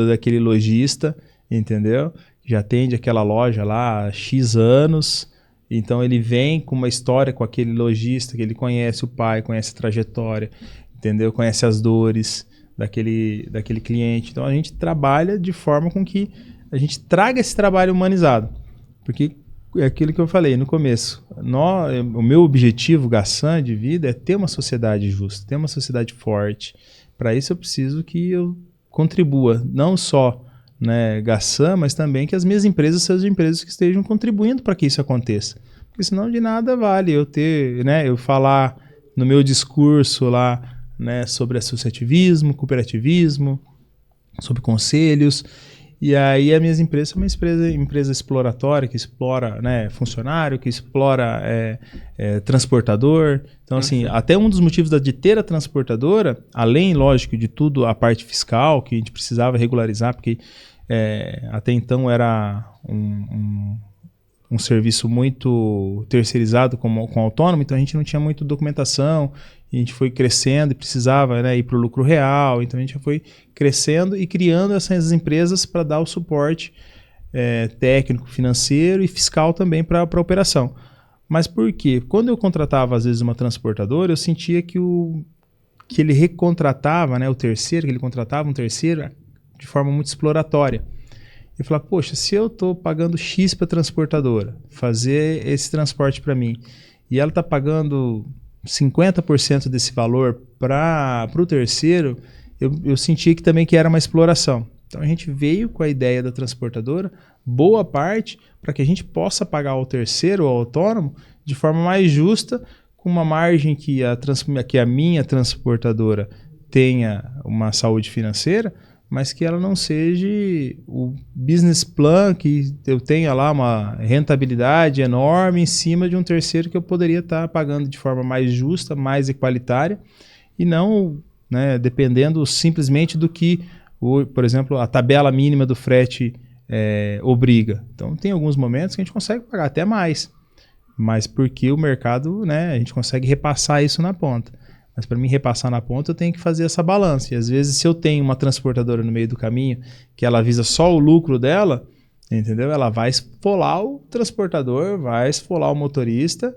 daquele lojista, entendeu? Já atende aquela loja lá há X anos. Então ele vem com uma história com aquele lojista, que ele conhece o pai, conhece a trajetória, entendeu? Conhece as dores daquele cliente. Então a gente trabalha de forma com que a gente traga esse trabalho humanizado. Porque é aquilo que eu falei no começo. O meu objetivo, Gassan, de vida é ter uma sociedade justa, ter uma sociedade forte. Para isso eu preciso que eu contribua, não só, né, Gassan, mas também que as minhas empresas sejam empresas que estejam contribuindo para que isso aconteça. Porque senão de nada vale eu falar no meu discurso lá, né, sobre associativismo, cooperativismo, sobre conselhos. E aí as minhas empresas são uma empresa exploratória, que explora, né, funcionário, que explora transportador. Então, assim, até um dos motivos de ter a transportadora, além, lógico, de tudo, a parte fiscal, que a gente precisava regularizar, porque até então era um serviço muito terceirizado com autônomo, então a gente não tinha muita documentação, a gente foi crescendo e precisava, né, ir para o lucro real, então a gente foi crescendo e criando essas empresas para dar o suporte técnico, financeiro e fiscal também para a operação. Mas por quê? Quando eu contratava às vezes uma transportadora, eu sentia que ele recontratava, né, o terceiro, que ele contratava um terceiro de forma muito exploratória. Eu falava, poxa, se eu estou pagando X para a transportadora fazer esse transporte para mim e ela está pagando 50% desse valor para o terceiro, eu sentia que também que era uma exploração. Então a gente veio com a ideia da transportadora, boa parte, para que a gente possa pagar ao terceiro, ao autônomo, de forma mais justa, com uma margem que a minha transportadora tenha uma saúde financeira, mas que ela não seja o business plan, que eu tenha lá uma rentabilidade enorme em cima de um terceiro que eu poderia estar pagando de forma mais justa, mais equalitária, e não, né, dependendo simplesmente do que, por exemplo, a tabela mínima do frete obriga. Então tem alguns momentos que a gente consegue pagar até mais, mas porque o mercado, né, a gente consegue repassar isso na ponta. Mas para mim repassar na ponta, eu tenho que fazer essa balança. E às vezes, se eu tenho uma transportadora no meio do caminho, que ela visa só o lucro dela, entendeu? Ela vai esfolar o transportador, vai esfolar o motorista.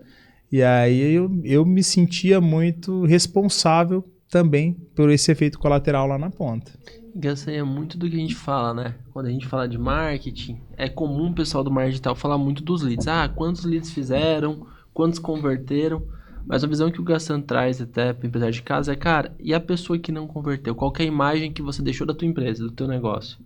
E aí eu me sentia muito responsável também por esse efeito colateral lá na ponta. Isso aí é muito do que a gente fala, né? Quando a gente fala de marketing, é comum o pessoal do marketing digital falar muito dos leads. Quantos leads fizeram, quantos converteram. Mas a visão que o Gassan traz até para o empresário de casa é, cara, e a pessoa que não converteu? Qual que é a imagem que você deixou da tua empresa, do teu negócio?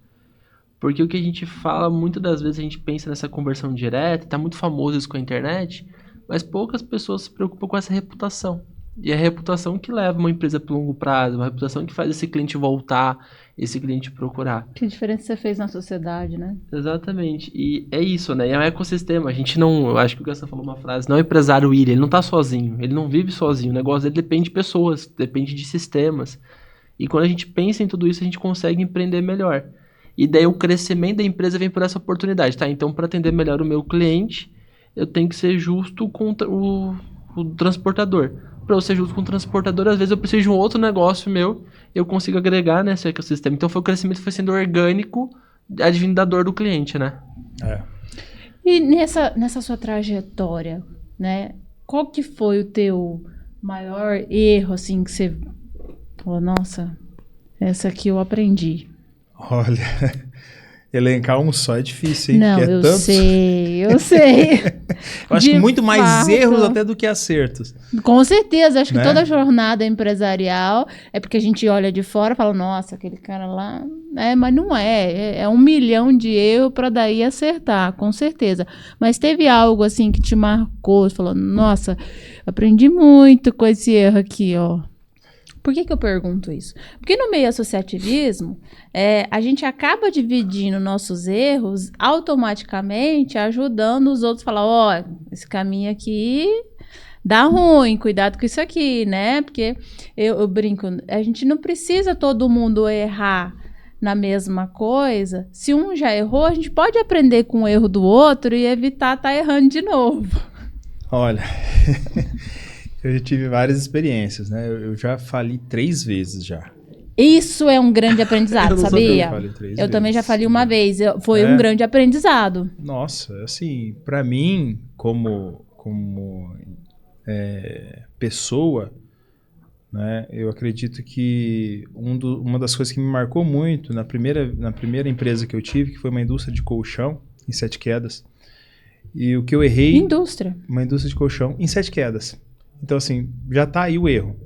Porque o que a gente fala, muitas das vezes a gente pensa nessa conversão direta, tá muito famoso isso com a internet, mas poucas pessoas se preocupam com essa reputação. E é a reputação que leva uma empresa para longo prazo, uma reputação que faz esse cliente voltar, esse cliente procurar. Que diferença você fez na sociedade, né? Exatamente. E é isso, né? E é um ecossistema. A gente não... Eu acho que o Gassan falou uma frase. Não é o empresário ele não tá sozinho. Ele não vive sozinho. O negócio dele depende de pessoas. Depende de sistemas. E quando a gente pensa em tudo isso, a gente consegue empreender melhor. E daí o crescimento da empresa vem por essa oportunidade, tá? Então, para atender melhor o meu cliente, eu tenho que ser justo com o transportador. Para eu ser justo com o transportador, às vezes eu preciso de um outro negócio meu, eu consigo agregar nesse ecossistema. Então, o crescimento foi sendo orgânico, advindo da dor do cliente, né? E nessa sua trajetória, né? Qual que foi o teu maior erro, assim, que você falou, nossa, essa aqui eu aprendi? Olha, elencar um só é difícil, hein? Não, porque eu tantos... sei. Eu acho que muito mais fato. erros até do que acertos. Com certeza, acho que Né? toda jornada empresarial é porque a gente olha de fora e fala, nossa, aquele cara lá, mas não é 1 milhão de erros para daí acertar, com certeza. Mas teve algo assim que te marcou, você falou, nossa, aprendi muito com esse erro aqui, ó. Por que eu pergunto isso? Porque no meio associativismo, a gente acaba dividindo nossos erros automaticamente, ajudando os outros a falar, ó, esse caminho aqui dá ruim, cuidado com isso aqui, né? Porque eu brinco, a gente não precisa todo mundo errar na mesma coisa. Se um já errou, a gente pode aprender com o erro do outro e evitar estar errando de novo. Olha... Eu já tive várias experiências, né? Eu já fali 3 vezes já. Isso é um grande aprendizado, sabia? Eu falei 3 vezes. Eu também já falei uma vez. Foi um grande aprendizado. Nossa, assim, para mim, como pessoa, né? Eu acredito que uma das coisas que me marcou muito na primeira empresa que eu tive, que foi uma indústria de colchão em 7 quedas. E o que eu errei... Uma indústria de colchão em 7 quedas. Então, assim, já tá aí o erro.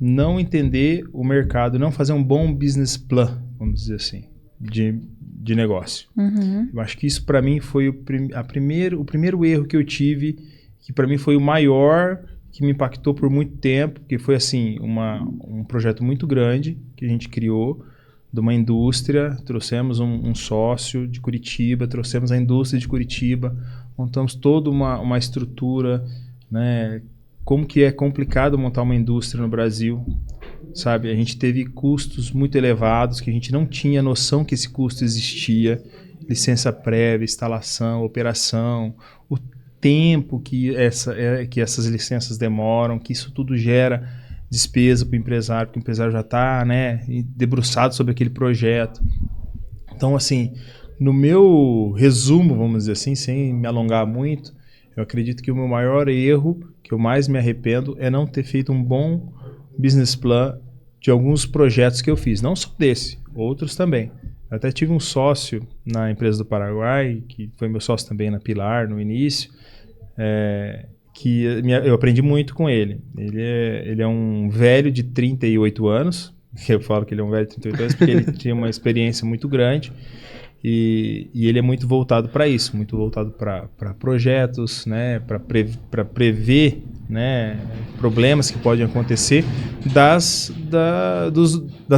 Não entender o mercado, não fazer um bom business plan, vamos dizer assim, de negócio. Uhum. Eu acho que isso, para mim, foi o primeiro erro que eu tive, que para mim foi o maior, que me impactou por muito tempo, que foi, assim, um projeto muito grande que a gente criou, de uma indústria, trouxemos um sócio de Curitiba, trouxemos a indústria de Curitiba, montamos toda uma estrutura, né? Como que é complicado montar uma indústria no Brasil, sabe? A gente teve custos muito elevados, que a gente não tinha noção que esse custo existia. Licença prévia, instalação, operação, o tempo que essas licenças demoram, que isso tudo gera despesa para o empresário, porque o empresário já está, né, debruçado sobre aquele projeto. Então, assim, no meu resumo, vamos dizer assim, sem me alongar muito, eu acredito que o meu maior erro, que eu mais me arrependo, é não ter feito um bom business plan de alguns projetos que eu fiz. Não só desse, outros também. Eu até tive um sócio na empresa do Paraguai, que foi meu sócio também na Pilar, no início, que eu aprendi muito com ele. Ele é um velho de 38 anos, eu falo que ele é um velho de 38 anos porque ele tinha uma experiência muito grande. E ele é muito voltado para isso, muito voltado para projetos, né, para prever, né, problemas que podem acontecer das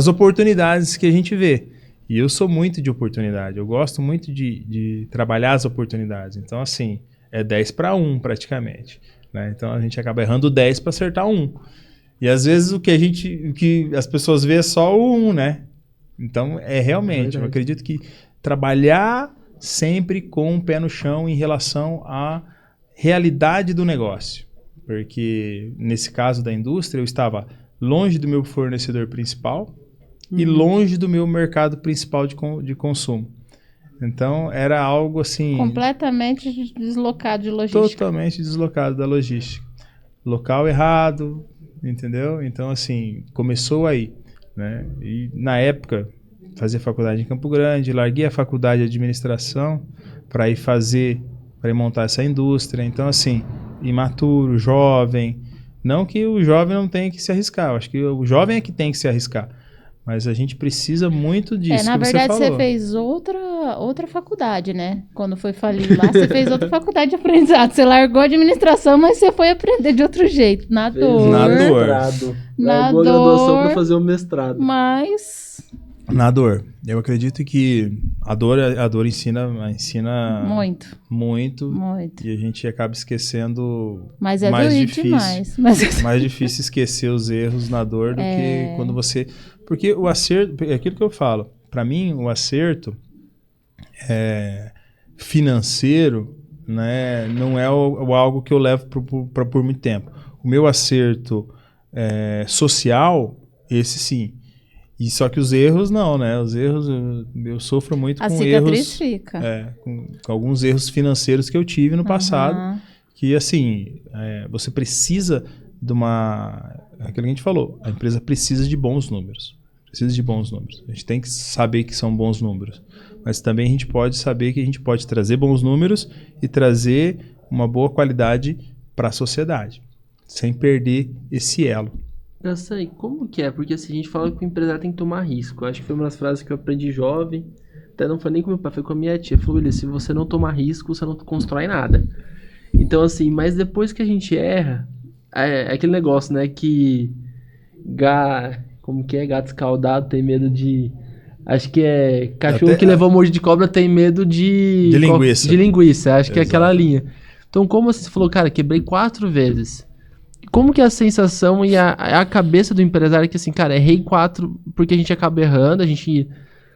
oportunidades que a gente vê. E eu sou muito de oportunidade, eu gosto muito de trabalhar as oportunidades. Então, assim, é 10 para 1 praticamente, né? Então a gente acaba errando 10 para acertar 1. E às vezes o que as pessoas vê é só o 1, né? Então, realmente, eu acredito que trabalhar sempre com o pé no chão em relação à realidade do negócio. Porque nesse caso da indústria, eu estava longe do meu fornecedor principal e longe do meu mercado principal de consumo. Então, era algo assim... Completamente deslocado de logística. Totalmente deslocado da logística. Local errado, entendeu? Então, assim, começou aí, né? E, na época, fazia faculdade em Campo Grande, larguei a faculdade de administração para ir montar essa indústria. Então, assim, imaturo, jovem. Não que o jovem não tenha que se arriscar. Eu acho que o jovem é que tem que se arriscar. Mas a gente precisa muito disso. Na verdade, você fez outra faculdade, né? Quando foi falir lá, você fez outra faculdade de aprendizado. Você largou a administração, mas você foi aprender de outro jeito. Na dor. Largou a graduação para fazer o mestrado. Mas... Na dor. Eu acredito que a dor ensina muito. E a gente acaba esquecendo. Mas é mais doído demais. Mas... mais difícil esquecer os erros na dor do que quando você... Porque o acerto, é aquilo que eu falo. Para mim, o acerto financeiro, né, não é algo que eu levo por muito tempo. O meu acerto social, esse sim. E só que os erros não, né? Os erros, eu sofro muito com erros... fica. Com alguns erros financeiros que eu tive no passado. Que, assim, você precisa de uma... É aquilo que a gente falou. A empresa precisa de bons números. Precisa de bons números. A gente tem que saber que são bons números. Mas também a gente pode saber que a gente pode trazer bons números e trazer uma boa qualidade para a sociedade. Sem perder esse elo. Eu sei, como que é? Porque assim, a gente fala que o empresário tem que tomar risco. Eu acho que foi uma das frases que eu aprendi jovem. Até não foi nem com meu pai, foi com a minha tia. Falou, William, se você não tomar risco, você não constrói nada. Então assim, mas depois que a gente erra, é aquele negócio, né, que... Como que é? Gato escaldado tem medo de... Acho que é cachorro que levou um monte de cobra tem medo de linguiça. De linguiça, acho que é aquela linha. Então, como você falou, cara, quebrei 4 vezes. Como que é a sensação e a cabeça do empresário que assim, cara, errei 4 porque a gente acaba errando, a gente...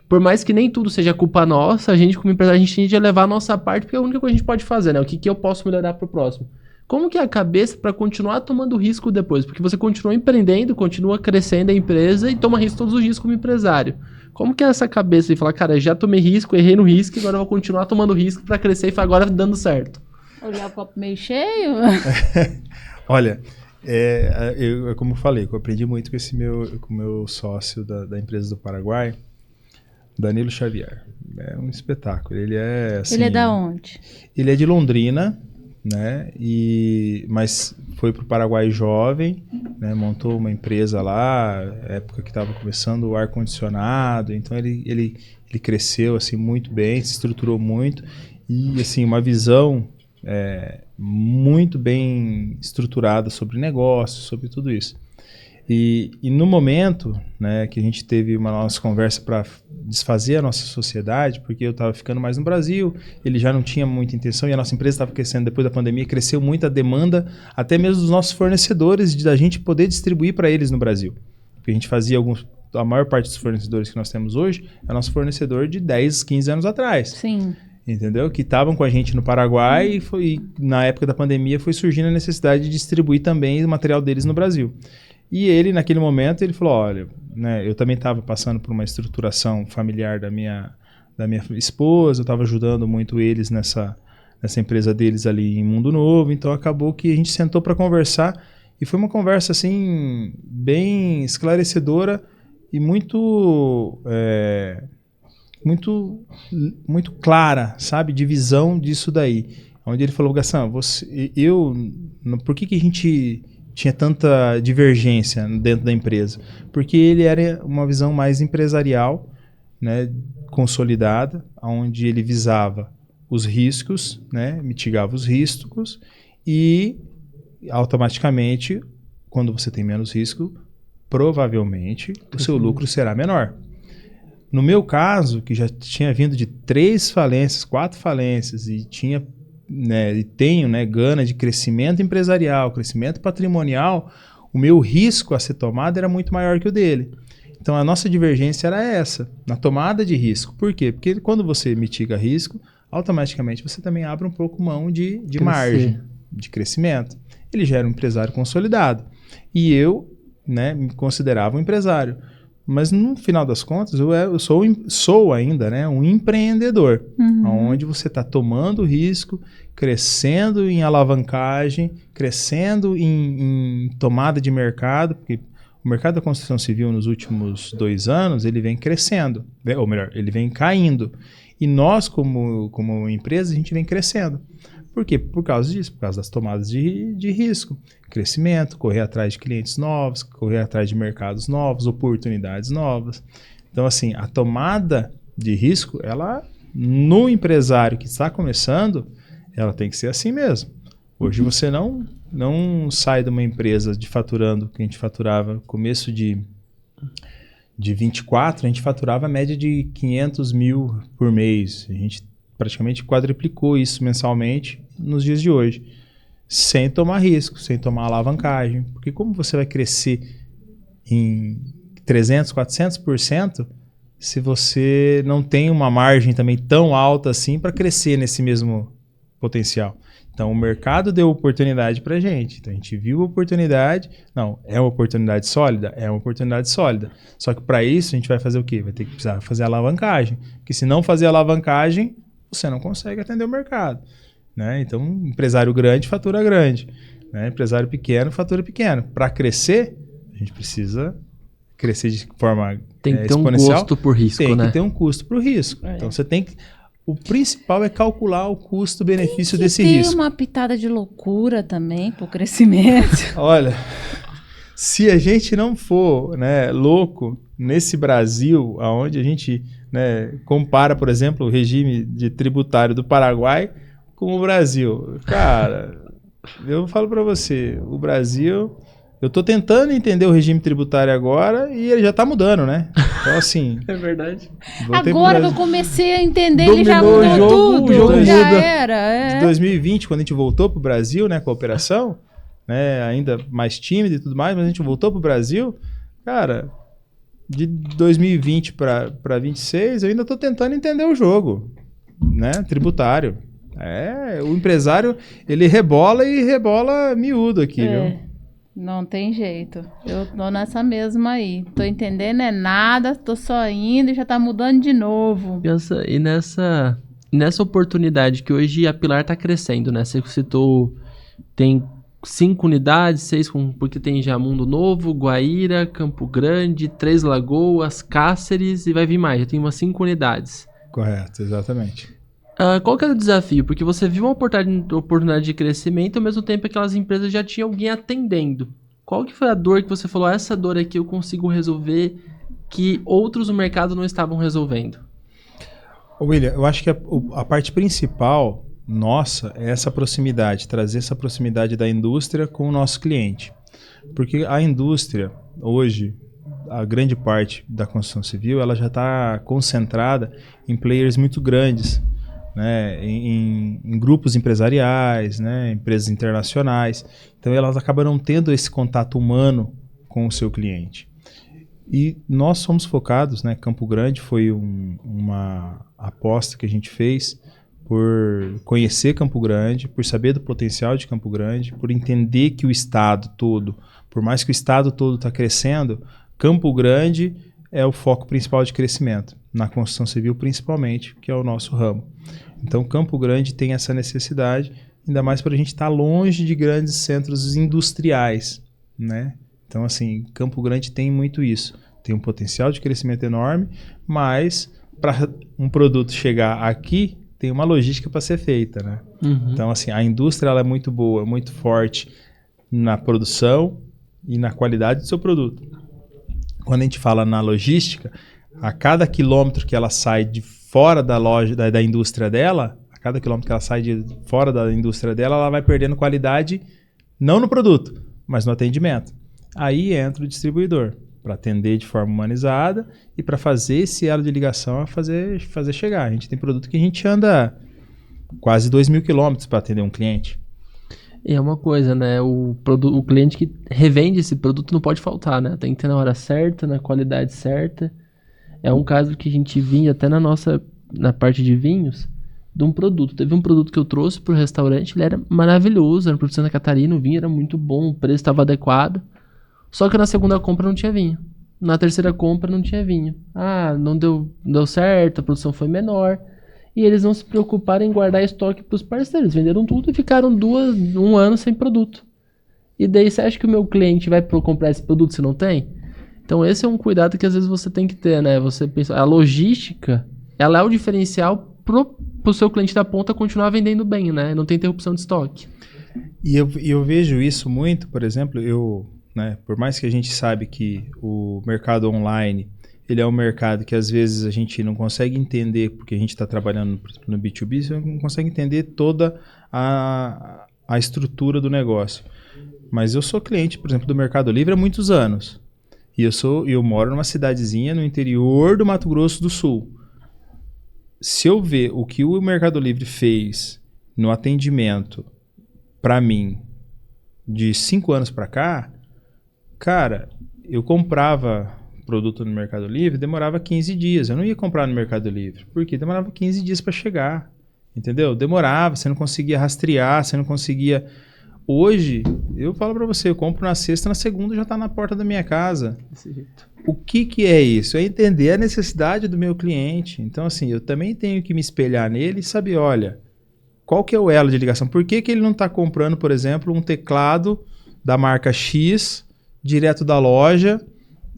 Por mais que nem tudo seja culpa nossa, a gente como empresário, a gente tende a levar a nossa parte porque é a única coisa que a gente pode fazer, né? O que eu posso melhorar pro próximo? Como que é a cabeça para continuar tomando risco depois? Porque você continua empreendendo, continua crescendo a empresa e toma risco todos os dias como empresário. Como que é essa cabeça de falar, cara, já tomei risco, errei no risco, agora eu vou continuar tomando risco para crescer e agora dando certo? Olhar o copo meio cheio? Olha, como eu falei, eu aprendi muito com o meu sócio da empresa do Paraguai, Danilo Xavier. É um espetáculo. Ele é assim, Ele é da onde? Ele é de Londrina, né? Mas foi para o Paraguai jovem, né? Montou uma empresa lá, época que estava começando o ar-condicionado, então ele cresceu assim, muito bem, se estruturou muito e assim, uma visão muito bem estruturada sobre negócios, sobre tudo isso. E no momento, né, que a gente teve uma nossa conversa para desfazer a nossa sociedade, porque eu estava ficando mais no Brasil, ele já não tinha muita intenção e a nossa empresa estava crescendo depois da pandemia, cresceu muito a demanda, até mesmo dos nossos fornecedores, da gente poder distribuir para eles no Brasil. Porque a gente fazia a maior parte dos fornecedores que nós temos hoje é nosso fornecedor de 10, 15 anos atrás. Sim. Entendeu? Que estavam com a gente no Paraguai e na época da pandemia foi surgindo a necessidade de distribuir também o material deles no Brasil. E ele, naquele momento, ele falou, olha, né, eu também estava passando por uma estruturação familiar da minha esposa, eu estava ajudando muito eles nessa empresa deles ali em Mundo Novo, então acabou que a gente sentou para conversar e foi uma conversa, assim, bem esclarecedora e muito clara, sabe, de visão disso daí. Onde ele falou, Gassan, por que a gente tinha tanta divergência dentro da empresa? Porque ele era uma visão mais empresarial, né, consolidada, onde ele visava os riscos, né, mitigava os riscos e automaticamente, quando você tem menos risco, provavelmente o seu lucro será menor. No meu caso, que já tinha vindo de 3 falências, 4 falências e tinha, né, e tenho, né, gana de crescimento empresarial, crescimento patrimonial, o meu risco a ser tomado era muito maior que o dele. Então a nossa divergência era essa, na tomada de risco. Por quê? Porque quando você mitiga risco, automaticamente você também abre um pouco mão de margem, de crescimento. ele já era um empresário consolidado. E eu, né, me considerava um empresário. Mas no final das contas, eu sou ainda, né, um empreendedor, onde você está tomando risco, crescendo em alavancagem, crescendo em tomada de mercado, porque o mercado da construção civil nos últimos 2 anos, ele vem crescendo, ou melhor, ele vem caindo. E nós, como empresa, a gente vem crescendo. Por quê? Por causa disso, por causa das tomadas de risco. Crescimento, correr atrás de clientes novos, correr atrás de mercados novos, oportunidades novas. Então, assim, a tomada de risco, ela, no empresário que está começando, ela tem que ser assim mesmo. Hoje você não sai de uma empresa de faturando, que a gente faturava começo de 24, a gente faturava a média de 500 mil por mês. A gente praticamente quadruplicou isso mensalmente nos dias de hoje, sem tomar risco, sem tomar alavancagem. Porque como você vai crescer em 300%, 400% se você não tem uma margem também tão alta assim para crescer nesse mesmo potencial? Então, o mercado deu oportunidade para a gente. Então, a gente viu a oportunidade. Não, é uma oportunidade sólida? É uma oportunidade sólida. Só que para isso, a gente vai fazer o quê? Vai ter que precisar fazer alavancagem. Porque se não fazer alavancagem, você não consegue atender o mercado. Né? Então, empresário grande fatura grande. Né? Empresário pequeno fatura pequeno. Para crescer, a gente precisa crescer de forma tem que ter exponencial. Um custo por risco, tem né? que ter um custo por risco. Então, você tem que... O principal é calcular o custo-benefício desse risco. Tem uma pitada de loucura também pro crescimento. Olha, se a gente não for, né, louco nesse Brasil, onde a gente, né, compara, por exemplo, o regime de tributário do Paraguai com o Brasil. Cara, eu falo para você, o Brasil... Eu estou tentando entender o regime tributário agora e ele já está mudando, né? Então, assim... É verdade. Agora que eu comecei a entender, ele já mudou tudo. O jogo já muda. era. De 2020, quando a gente voltou para o Brasil, né, com a operação, né, ainda mais tímido e tudo mais, mas a gente voltou para o Brasil, cara, de 2020 para 26, eu ainda estou tentando entender o jogo, né, tributário. O empresário, ele rebola e rebola miúdo aqui, viu? Não tem jeito. Eu tô nessa mesma aí. Tô entendendo nada, tô só indo e já tá mudando de novo. E nessa oportunidade que hoje a Pilar tá crescendo, né? Você citou, tem 5 unidades, 6, porque tem já Mundo Novo, Guaíra, Campo Grande, Três Lagoas, Cáceres e vai vir mais. Já tem umas 5 unidades. Correto, exatamente. Qual que é o desafio? Porque você viu uma oportunidade de crescimento, ao mesmo tempo aquelas empresas já tinham alguém atendendo. Qual que foi a dor que você falou, essa dor aqui eu consigo resolver, que outros no mercado não estavam resolvendo? William, eu acho que a parte principal nossa é essa proximidade, trazer essa proximidade da indústria com o nosso cliente. Porque a indústria, hoje, a grande parte da construção civil, ela já está concentrada em players muito grandes, né, em grupos empresariais, né, empresas internacionais. Então elas acabam não tendo esse contato humano com o seu cliente. E nós somos focados, né, Campo Grande foi uma aposta que a gente fez por conhecer Campo Grande, por saber do potencial de Campo Grande, por entender que o estado todo, por mais que o estado todo está crescendo, Campo Grande é o foco principal de crescimento, na construção civil principalmente, que é o nosso ramo. Então, Campo Grande tem essa necessidade, ainda mais para a gente estar longe de grandes centros industriais, né? Então, assim, Campo Grande tem muito isso. Tem um potencial de crescimento enorme, mas para um produto chegar aqui, tem uma logística para ser feita, né? Então, assim, a indústria ela é muito boa, muito forte na produção e na qualidade do seu produto. Quando a gente fala na logística, a cada quilômetro que ela sai de fora da loja, da indústria dela, a cada quilômetro que ela sai de fora da indústria dela, ela vai perdendo qualidade, não no produto, mas no atendimento. Aí entra o distribuidor, para atender de forma humanizada e para fazer esse elo de ligação a fazer chegar. A gente tem produto que a gente anda quase 2.000 quilômetros para atender um cliente. E é uma coisa, né? O cliente que revende esse produto não pode faltar, né? Tem que ter na hora certa, na qualidade certa. É um caso que a gente vinha até na parte de vinhos. de um produto. Teve um produto que eu trouxe pro restaurante, ele era maravilhoso, era um produto de Santa Catarina, o vinho era muito bom, o preço estava adequado. Só que na segunda compra não tinha vinho. Na terceira compra não tinha vinho. Ah, não deu certo, a produção foi menor. E eles não se preocuparam em guardar estoque pros parceiros. Venderam tudo e ficaram um ano sem produto. E daí você acha que o meu cliente vai comprar esse produto se não tem? Então esse é um cuidado que às vezes você tem que ter, né? Você pensa, a logística, ela é o diferencial pro seu cliente da ponta continuar vendendo bem, né? Não tem interrupção de estoque. E eu vejo isso muito, por exemplo, né, por mais que a gente sabe que o mercado online, ele é um mercado que às vezes a gente não consegue entender, porque a gente está trabalhando no B2B, você não consegue entender toda a estrutura do negócio. Mas eu sou cliente, por exemplo, do Mercado Livre há muitos anos. E eu moro numa cidadezinha no interior do Mato Grosso do Sul. Se eu ver o que o Mercado Livre fez no atendimento para mim de 5 anos para cá, cara, eu comprava produto no Mercado Livre, demorava 15 dias. Eu não ia comprar no Mercado Livre, porque demorava 15 dias para chegar. Entendeu? Demorava, você não conseguia rastrear, você não conseguia... Hoje, eu falo para você, eu compro na sexta, na segunda já está na porta da minha casa. Desse jeito. O que é isso? É entender a necessidade do meu cliente. Então, assim, eu também tenho que me espelhar nele e saber, olha, qual que é o elo de ligação? Por que ele não está comprando, por exemplo, um teclado da marca X, direto da loja,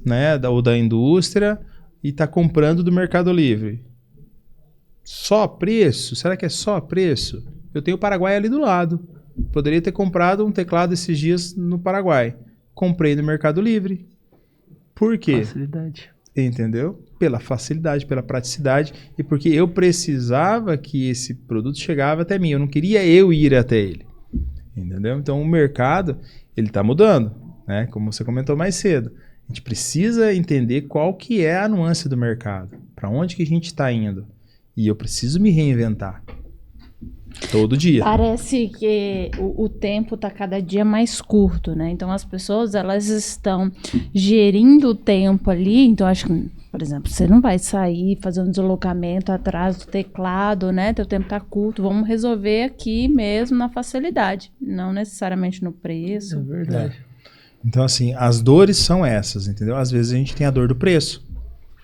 né, ou da indústria, e está comprando do Mercado Livre? Só preço? Será que é só preço? Eu tenho o Paraguai ali do lado. Poderia ter comprado um teclado esses dias no Paraguai. Comprei no Mercado Livre. Por quê? Facilidade. Entendeu? Pela facilidade, pela praticidade e porque eu precisava que esse produto chegava até mim. Eu não queria eu ir até ele. Entendeu? Então o mercado, ele está mudando, né? Como você comentou mais cedo. A gente precisa entender qual que é a nuance do mercado. Para onde que a gente está indo. E eu preciso me reinventar. Todo dia. Parece que o tempo está cada dia mais curto, né? Então as pessoas elas estão gerindo o tempo ali. Então acho que, por exemplo, você não vai sair fazer um deslocamento atrás do teclado, né? Teu tempo está curto. Vamos resolver aqui mesmo na facilidade, não necessariamente no preço. É verdade. Então assim, as dores são essas, entendeu? Às vezes a gente tem a dor do preço,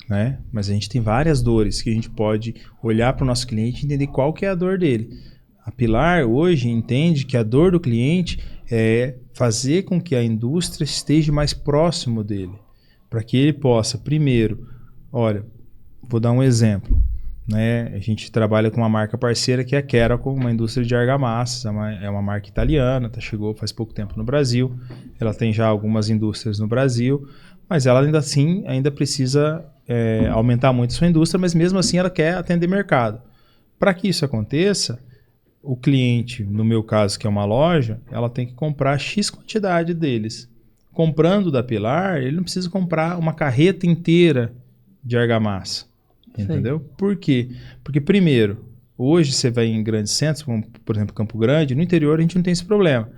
né? Mas a gente tem várias dores que a gente pode olhar para o nosso cliente e entender qual que é a dor dele. A Pilar hoje entende que a dor do cliente é fazer com que a indústria esteja mais próximo dele, para que ele possa, primeiro, olha, vou dar um exemplo, né? A gente trabalha com uma marca parceira que é a Keraco, uma indústria de argamassas, é uma marca italiana, chegou faz pouco tempo no Brasil, ela tem já algumas indústrias no Brasil, mas ela ainda assim precisa aumentar muito a sua indústria, mas mesmo assim ela quer atender mercado. Para que isso aconteça, o cliente, no meu caso, que é uma loja, ela tem que comprar X quantidade deles. Comprando da Pilar, ele não precisa comprar uma carreta inteira de argamassa. Entendeu? Sim. Por quê? Porque, primeiro, hoje você vai em grandes centros, como, por exemplo, Campo Grande, no interior a gente não tem esse problema.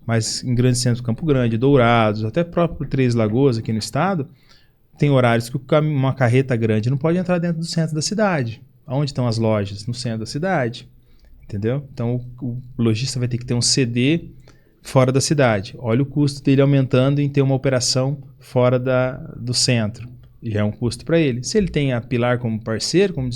Mas em grandes centros, Campo Grande, Dourados, até próprio Três Lagoas aqui no estado, tem horários que uma carreta grande não pode entrar dentro do centro da cidade. Onde estão as lojas? No centro da cidade. Entendeu? Então o lojista vai ter que ter um CD fora da cidade. Olha o custo dele aumentando em ter uma operação fora do centro. Já é um custo para ele. Se ele tem a Pilar como parceiro, como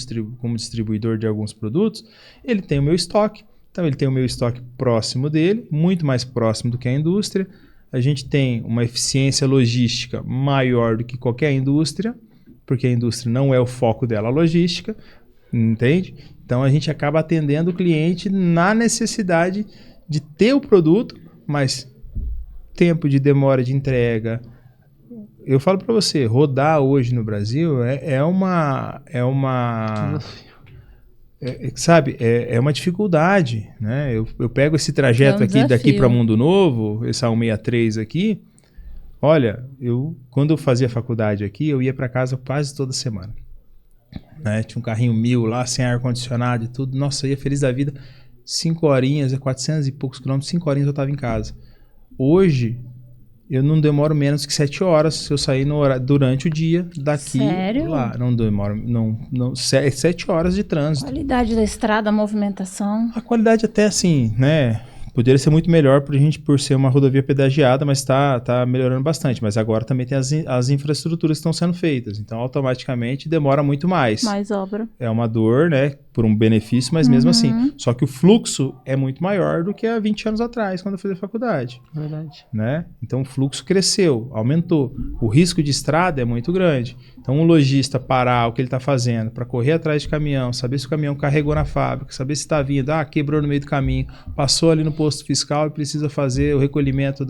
distribuidor de alguns produtos, ele tem o meu estoque. Então ele tem o meu estoque próximo dele, muito mais próximo do que a indústria. A gente tem uma eficiência logística maior do que qualquer indústria, porque a indústria não é o foco dela, a logística. Entende? Então a gente acaba atendendo o cliente na necessidade de ter o produto, mas tempo de demora de entrega. Eu falo para você, rodar hoje no Brasil é uma dificuldade, né? Eu pego esse trajeto aqui daqui para Mundo Novo, esse 163 aqui. Olha, quando eu fazia faculdade aqui, eu ia para casa quase toda semana. Né? Tinha um carrinho 1000 lá, sem ar-condicionado e tudo. Nossa, eu ia feliz da vida. 5 horinhas, 400 e poucos quilômetros, 5 horinhas eu estava em casa. Hoje, eu não demoro menos que 7 horas se eu sair durante o dia daqui Sério? lá. Não demoro, 7 horas de trânsito. Qualidade da estrada, a movimentação. A qualidade até assim, né? Poderia ser muito melhor por ser uma rodovia pedagiada, mas tá melhorando bastante. Mas agora também tem as infraestruturas que estão sendo feitas. Então, automaticamente, demora muito mais. Mais obra. É uma dor, né? Por um benefício, mas mesmo assim. Só que o fluxo é muito maior do que há 20 anos atrás, quando eu fazia faculdade. Verdade. Né? Então, o fluxo cresceu, aumentou. O risco de estrada é muito grande. Então, um lojista parar o que ele está fazendo para correr atrás de caminhão, saber se o caminhão carregou na fábrica, saber se está vindo, quebrou no meio do caminho, passou ali no posto fiscal e precisa fazer o recolhimento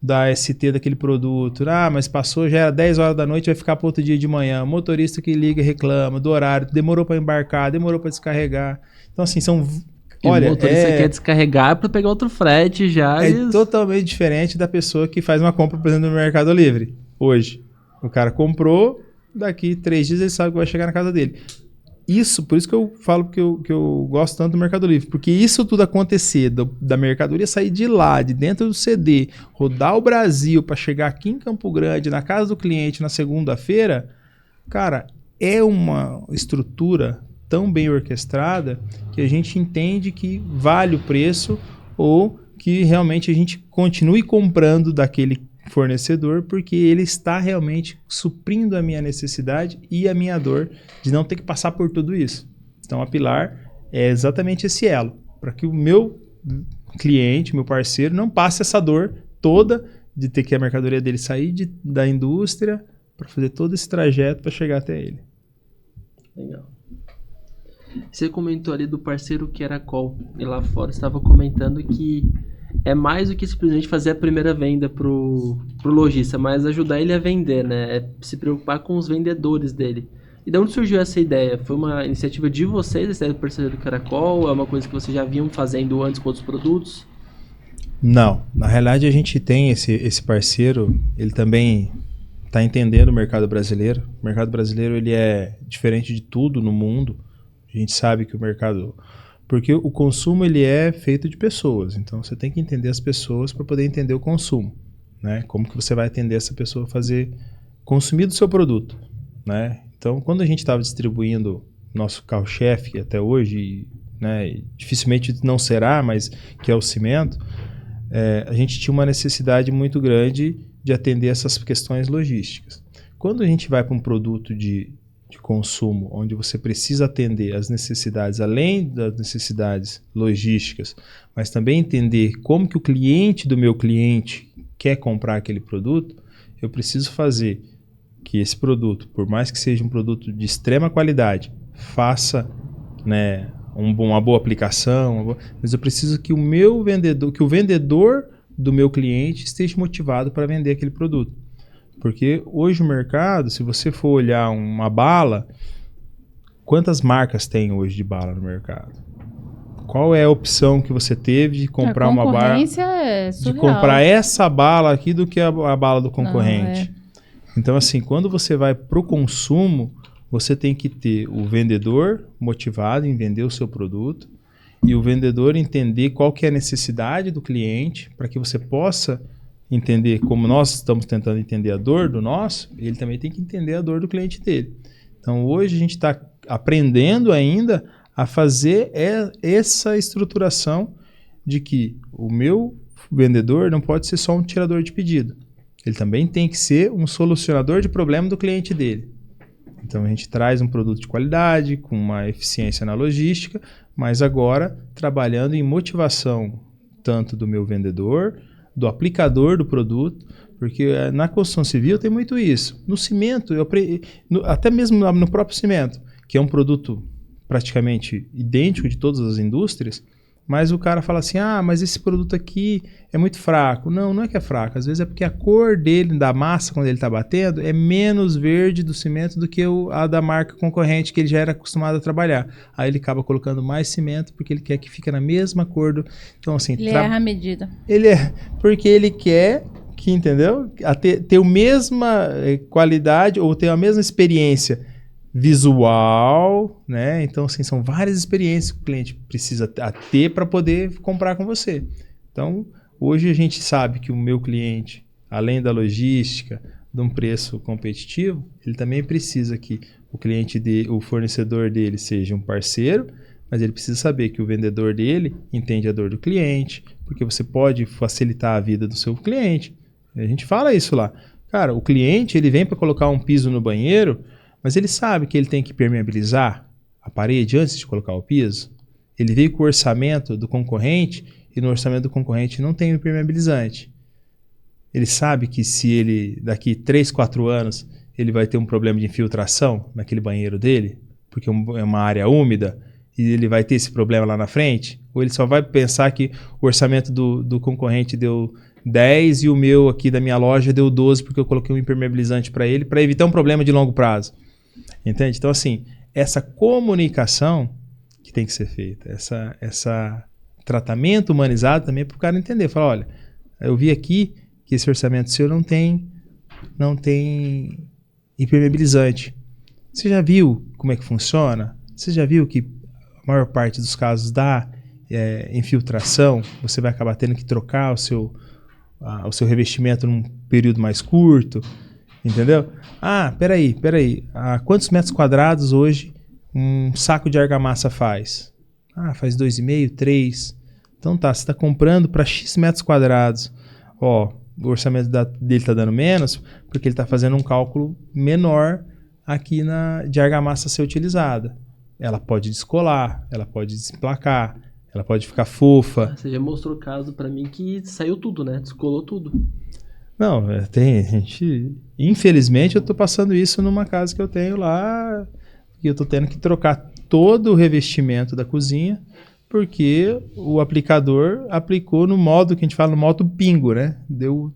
da ST daquele produto. Mas passou, já era 10 horas da noite, vai ficar para outro dia de manhã. O motorista que liga e reclama do horário, demorou para embarcar, demorou para descarregar. Então, assim, são... Olha, o motorista quer descarregar para pegar outro frete já. É totalmente diferente da pessoa que faz uma compra, por exemplo, no Mercado Livre, hoje. O cara comprou, daqui 3 dias ele sabe que vai chegar na casa dele. Por isso que eu falo que eu gosto tanto do Mercado Livre, porque isso tudo acontecer, da mercadoria sair de lá, de dentro do CD, rodar o Brasil para chegar aqui em Campo Grande, na casa do cliente, na segunda-feira, cara, é uma estrutura tão bem orquestrada que a gente entende que vale o preço ou que realmente a gente continue comprando daquele fornecedor porque ele está realmente suprindo a minha necessidade e a minha dor de não ter que passar por tudo isso. Então a Pilar é exatamente esse elo, para que o meu cliente, meu parceiro, não passe essa dor toda de ter que a mercadoria dele sair da indústria para fazer todo esse trajeto para chegar até ele. Legal. Você comentou ali do parceiro que era Call, e lá fora estava comentando que é mais do que simplesmente fazer a primeira venda pro lojista, mas ajudar ele a vender, né? É se preocupar com os vendedores dele. E de onde surgiu essa ideia? Foi uma iniciativa de vocês, essa ideia do parceiro do Caracol? É uma coisa que vocês já vinham fazendo antes com outros produtos? Não, na realidade a gente tem esse parceiro, ele também está entendendo o mercado brasileiro. O mercado brasileiro ele é diferente de tudo no mundo. A gente sabe que o mercado... Porque o consumo ele é feito de pessoas, então você tem que entender as pessoas para poder entender o consumo, né? Como que você vai atender essa pessoa a consumir do seu produto, né? Então, quando a gente estava distribuindo nosso carro-chefe até hoje, né, dificilmente não será, mas que é o cimento, a gente tinha uma necessidade muito grande de atender essas questões logísticas. Quando a gente vai para um produto de consumo, onde você precisa atender as necessidades, além das necessidades logísticas, mas também entender como que o cliente do meu cliente quer comprar aquele produto, eu preciso fazer que esse produto, por mais que seja um produto de extrema qualidade, faça, né, uma boa aplicação, mas eu preciso que o vendedor do meu cliente esteja motivado para vender aquele produto. Porque hoje o mercado, se você for olhar uma bala, quantas marcas tem hoje de bala no mercado? Qual é a opção que você teve de comprar uma bala? A concorrência é surreal. De comprar essa bala aqui do que a bala do concorrente. Então, assim, quando você vai para o consumo, você tem que ter o vendedor motivado em vender o seu produto e o vendedor entender qual que é a necessidade do cliente para que você possa entender como nós estamos tentando entender a dor do nosso, ele também tem que entender a dor do cliente dele. Então, hoje a gente está aprendendo ainda a fazer essa estruturação de que o meu vendedor não pode ser só um tirador de pedido. Ele também tem que ser um solucionador de problema do cliente dele. Então, a gente traz um produto de qualidade, com uma eficiência na logística, mas agora trabalhando em motivação tanto do meu vendedor, do aplicador do produto, porque na construção civil tem muito isso. No cimento, até mesmo no próprio cimento, que é um produto praticamente idêntico de todas as indústrias, mas o cara fala assim, mas esse produto aqui é muito fraco. Não, não é que é fraco, às vezes é porque a cor dele, da massa, quando ele está batendo, é menos verde do cimento do que a da marca concorrente que ele já era acostumado a trabalhar. Aí ele acaba colocando mais cimento porque ele quer que fique na mesma cor. Então, assim, ele erra a medida. Porque ele quer que, entendeu? Ter a mesma qualidade ou ter a mesma experiência visual, né? Então, assim, são várias experiências que o cliente precisa ter para poder comprar com você. Então, hoje a gente sabe que o meu cliente, além da logística, de um preço competitivo, ele também precisa que o fornecedor dele seja um parceiro, mas ele precisa saber que o vendedor dele entende a dor do cliente, porque você pode facilitar a vida do seu cliente. A gente fala isso lá. Cara, o cliente ele vem para colocar um piso no banheiro, mas ele sabe que ele tem que permeabilizar a parede antes de colocar o piso. Ele veio com o orçamento do concorrente e no orçamento do concorrente não tem o impermeabilizante. Ele sabe que se ele, daqui 3, 4 anos, ele vai ter um problema de infiltração naquele banheiro dele, porque é uma área úmida, e ele vai ter esse problema lá na frente, ou ele só vai pensar que o orçamento do concorrente deu 10 e o meu aqui da minha loja deu 12 porque eu coloquei um impermeabilizante para ele, para evitar um problema de longo prazo. Entende? Então, assim, essa comunicação que tem que ser feita, essa tratamento humanizado também para o cara entender. Falar, olha, eu vi aqui que esse orçamento seu não tem impermeabilizante. Você já viu como é que funciona? Você já viu que a maior parte dos casos dá infiltração? Você vai acabar tendo que trocar o seu revestimento num período mais curto, entendeu? Ah, peraí. Quantos metros quadrados hoje um saco de argamassa faz? Ah, faz 2,5, 3. Então tá, você está comprando para X metros quadrados. Ó, o orçamento dele está dando menos porque ele está fazendo um cálculo menor aqui de argamassa a ser utilizada. Ela pode descolar, ela pode desplacar, ela pode ficar fofa. Você já mostrou caso pra mim que saiu tudo, né? Descolou tudo. Não, infelizmente eu tô passando isso numa casa que eu tenho lá e eu tô tendo que trocar todo o revestimento da cozinha porque o aplicador aplicou no modo que a gente fala, no modo pingo, né? Deu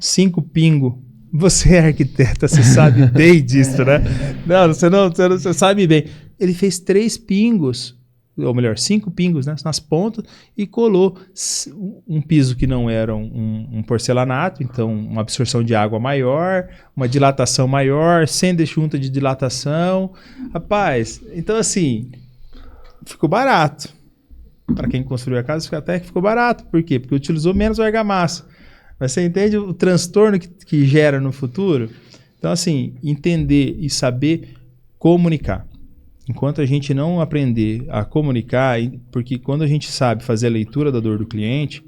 5 pingos. Você é arquiteta, você sabe bem disso, né? Não, você sabe bem. Ele fez 3 pingos, ou melhor, 5 pingos, né, nas pontas e colou um piso que não era um porcelanato, então uma absorção de água maior, uma dilatação maior, sem junta de dilatação. Rapaz, então assim, ficou barato. Para quem construiu a casa, até que ficou barato. Por quê? Porque utilizou menos argamassa. Mas você entende o transtorno que gera no futuro? Então, assim, entender e saber comunicar. Enquanto a gente não aprender a comunicar, porque quando a gente sabe fazer a leitura da dor do cliente,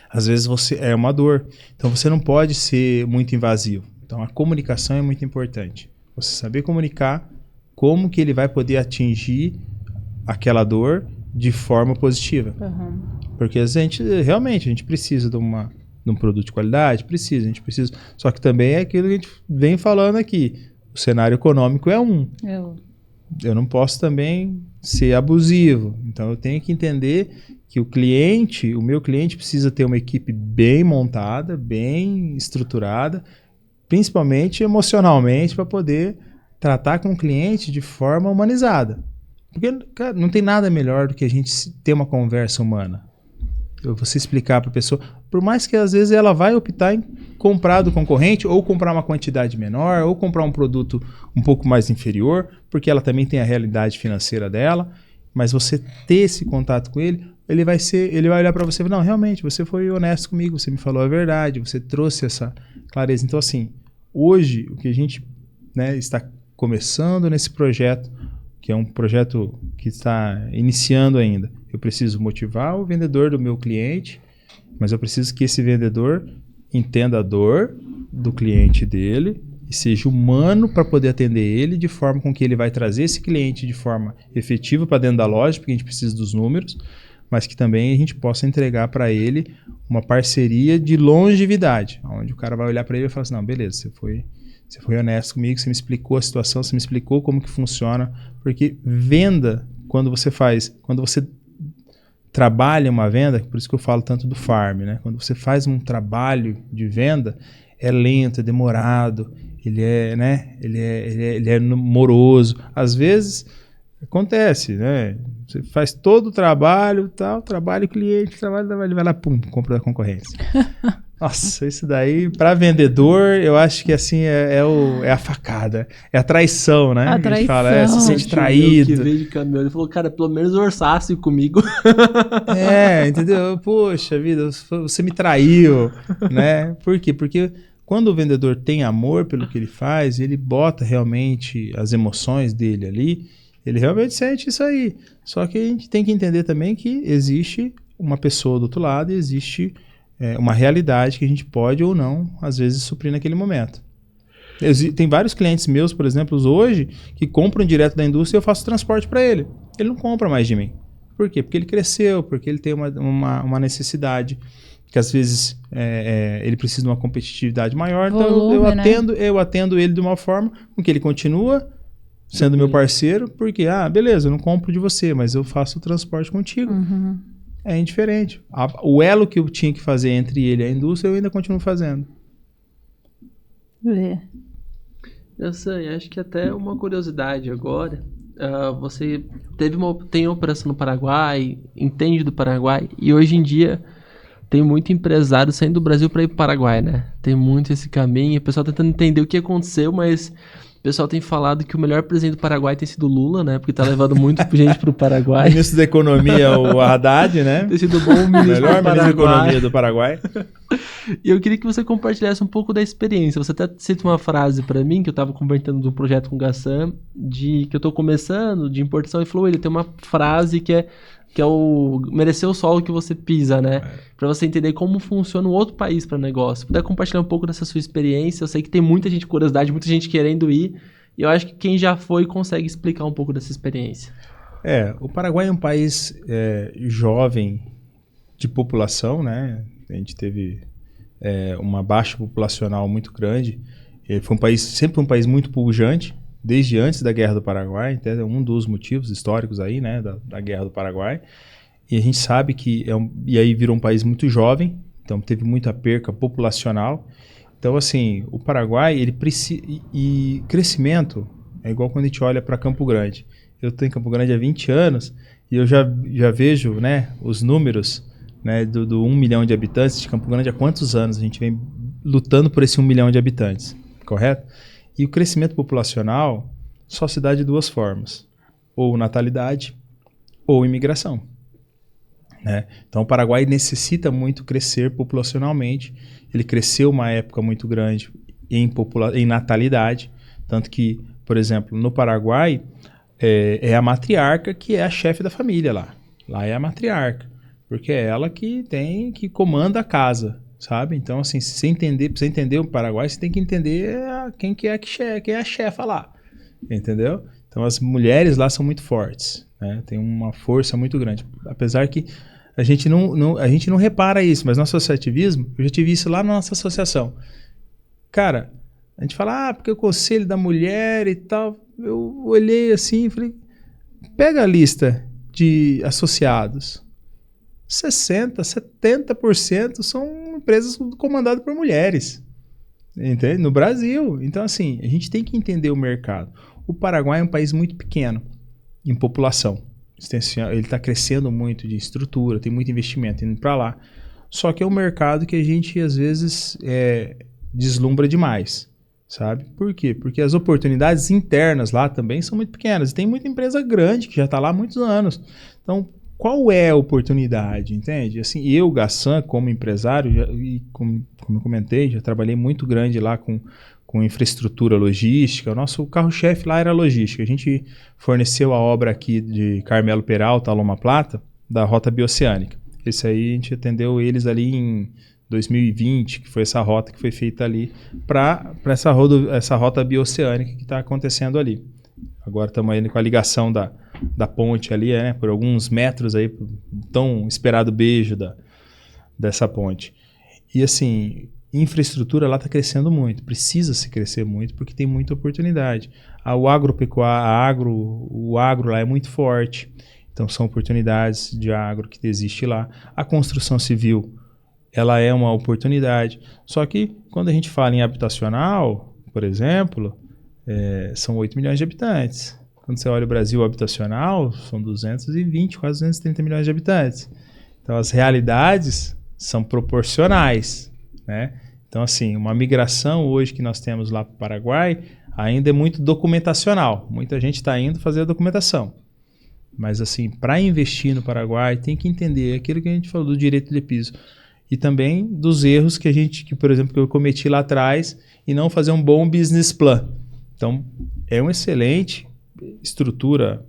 às vezes é uma dor. Então, você não pode ser muito invasivo. Então, a comunicação é muito importante. Você saber comunicar como que ele vai poder atingir aquela dor de forma positiva. Uhum. Porque a gente precisa de um produto de qualidade, a gente precisa. Só que também é aquilo que a gente vem falando aqui. O cenário econômico é eu não posso também ser abusivo. Então eu tenho que entender que o meu cliente precisa ter uma equipe bem montada, bem estruturada, principalmente emocionalmente, para poder tratar com o cliente de forma humanizada. Porque, cara, não tem nada melhor do que a gente ter uma conversa humana. Você explicar para a pessoa, por mais que às vezes ela vai optar em comprar do concorrente ou comprar uma quantidade menor ou comprar um produto um pouco mais inferior, porque ela também tem a realidade financeira dela, mas você ter esse contato com ele, ele vai olhar para você e falar, não, realmente, você foi honesto comigo, você me falou a verdade, você trouxe essa clareza. Então, assim, hoje, o que a gente, né, está começando nesse projeto, que é um projeto que está iniciando ainda. Eu preciso motivar o vendedor do meu cliente, mas eu preciso que esse vendedor entenda a dor do cliente dele e seja humano para poder atender ele de forma com que ele vai trazer esse cliente de forma efetiva para dentro da loja, porque a gente precisa dos números, mas que também a gente possa entregar para ele uma parceria de longevidade, onde o cara vai olhar para ele e falar assim, não, beleza, você foi honesto comigo, você me explicou a situação, você me explicou como que funciona, porque venda, quando você trabalha uma venda, por isso que eu falo tanto do farm, né? Quando você faz um trabalho de venda, é lento, é demorado, ele é moroso. Às vezes acontece, né? Você faz todo o trabalho, tal, trabalho cliente, ele vai lá, pum, compra da concorrência. Nossa, isso daí, para vendedor, eu acho que assim é a facada, é a traição, né? A Que a gente fala, se sente Que traído. veio de caminhão, ele falou, cara, pelo menos orçasse comigo. Entendeu? Poxa vida, você me traiu, né? Por quê? Porque quando o vendedor tem amor pelo que ele faz, ele bota realmente as emoções dele ali, ele realmente sente isso aí. Só que a gente tem que entender também que existe uma pessoa do outro lado e existe uma realidade que a gente pode ou não, às vezes, suprir naquele momento. Tem vários clientes meus, por exemplo, hoje, que compram direto da indústria e eu faço transporte para ele. Ele não compra mais de mim. Por quê? Porque ele cresceu, porque ele tem uma necessidade, que às vezes ele precisa de uma competitividade maior. Volume, então eu atendo ele de uma forma com que ele continua sendo meu parceiro, porque, beleza, eu não compro de você, mas eu faço o transporte contigo. Uhum. É indiferente. O elo que eu tinha que fazer entre ele e a indústria, eu ainda continuo fazendo. Eu sei, acho que até uma curiosidade agora. Você tem operação no Paraguai, entende do Paraguai, e hoje em dia tem muito empresário saindo do Brasil para ir para o Paraguai, né? Tem muito esse caminho, o pessoal tentando entender o que aconteceu, mas o pessoal tem falado que o melhor presidente do Paraguai tem sido o Lula, né? Porque tá levando muito gente pro Paraguai. O ministro da Economia, o Haddad, né? Tem sido bom o melhor ministro da Economia do Paraguai. E eu queria que você compartilhasse um pouco da experiência. Você até cita uma frase para mim, que eu tava comentando do projeto com o Gassan, que eu tô começando, de importação, e falou, ele tem uma frase que é o merecer o solo que você pisa, né? Para você entender como funciona um outro país para negócio. Se puder compartilhar um pouco dessa sua experiência, eu sei que tem muita gente com curiosidade, muita gente querendo ir, e eu acho que quem já foi consegue explicar um pouco dessa experiência. O Paraguai é um país jovem de população, né? A gente teve uma baixa populacional muito grande. Foi sempre um país muito pujante, desde antes da Guerra do Paraguai, então é um dos motivos históricos aí, né, da Guerra do Paraguai. E a gente sabe que e aí virou um país muito jovem, então teve muita perca populacional. Então, assim, o Paraguai, ele precisa... E crescimento é igual quando a gente olha para Campo Grande. Eu estou em Campo Grande há 20 anos e eu já vejo, né, os números, né, do 1 milhão de habitantes de Campo Grande há quantos anos a gente vem lutando por esse 1 milhão de habitantes, correto? E o crescimento populacional só se dá de duas formas, ou natalidade ou imigração, né? Então o Paraguai necessita muito crescer populacionalmente. Ele cresceu uma época muito grande em natalidade, tanto que, por exemplo, no Paraguai é a matriarca que é a chefe da família lá. Lá é a matriarca, porque é ela que comanda a casa, sabe? Então, assim, pra você entender o Paraguai, você tem que entender quem é a chefa lá, entendeu? Então, as mulheres lá são muito fortes, né? Tem uma força muito grande. Apesar que a gente não repara isso, mas no associativismo, eu já tive isso lá na nossa associação. Cara, a gente fala, porque o conselho da mulher e tal. Eu olhei assim e falei, pega a lista de associados. 60%, 70% são empresas comandadas por mulheres, entende? No Brasil. Então, assim, a gente tem que entender o mercado. O Paraguai é um país muito pequeno em população. Ele está crescendo muito de estrutura, tem muito investimento indo para lá. Só que é um mercado que a gente, às vezes, deslumbra demais, sabe? Por quê? Porque as oportunidades internas lá também são muito pequenas. E tem muita empresa grande que já está lá há muitos anos. Então, qual é a oportunidade, entende? Assim, eu, Gassan, como empresário, como eu comentei, já trabalhei muito grande lá com infraestrutura logística. O nosso carro-chefe lá era logística. A gente forneceu a obra aqui de Carmelo Peralta, Loma Plata, da Rota Bioceânica. Esse aí a gente atendeu eles ali em 2020, que foi essa rota que foi feita ali para essa rota bioceânica que está acontecendo ali. Agora estamos aí com a ligação da ponte ali, né, por alguns metros aí, tão esperado beijo dessa ponte. E assim, infraestrutura lá está crescendo muito, precisa se crescer muito porque tem muita oportunidade. O agropecuário, o agro lá é muito forte, então são oportunidades de agro que existe lá. A construção civil, ela é uma oportunidade, só que quando a gente fala em habitacional, por exemplo, são 8 milhões de habitantes. Quando você olha o Brasil habitacional, são 220, quase 230 milhões de habitantes. Então, as realidades são proporcionais, né? Então, assim, uma migração hoje que nós temos lá para o Paraguai ainda é muito documentacional. Muita gente está indo fazer a documentação. Mas, assim, para investir no Paraguai, tem que entender aquilo que a gente falou do direito de piso. E também dos erros por exemplo, que eu cometi lá atrás e não fazer um bom business plan. Então, é uma excelente estrutura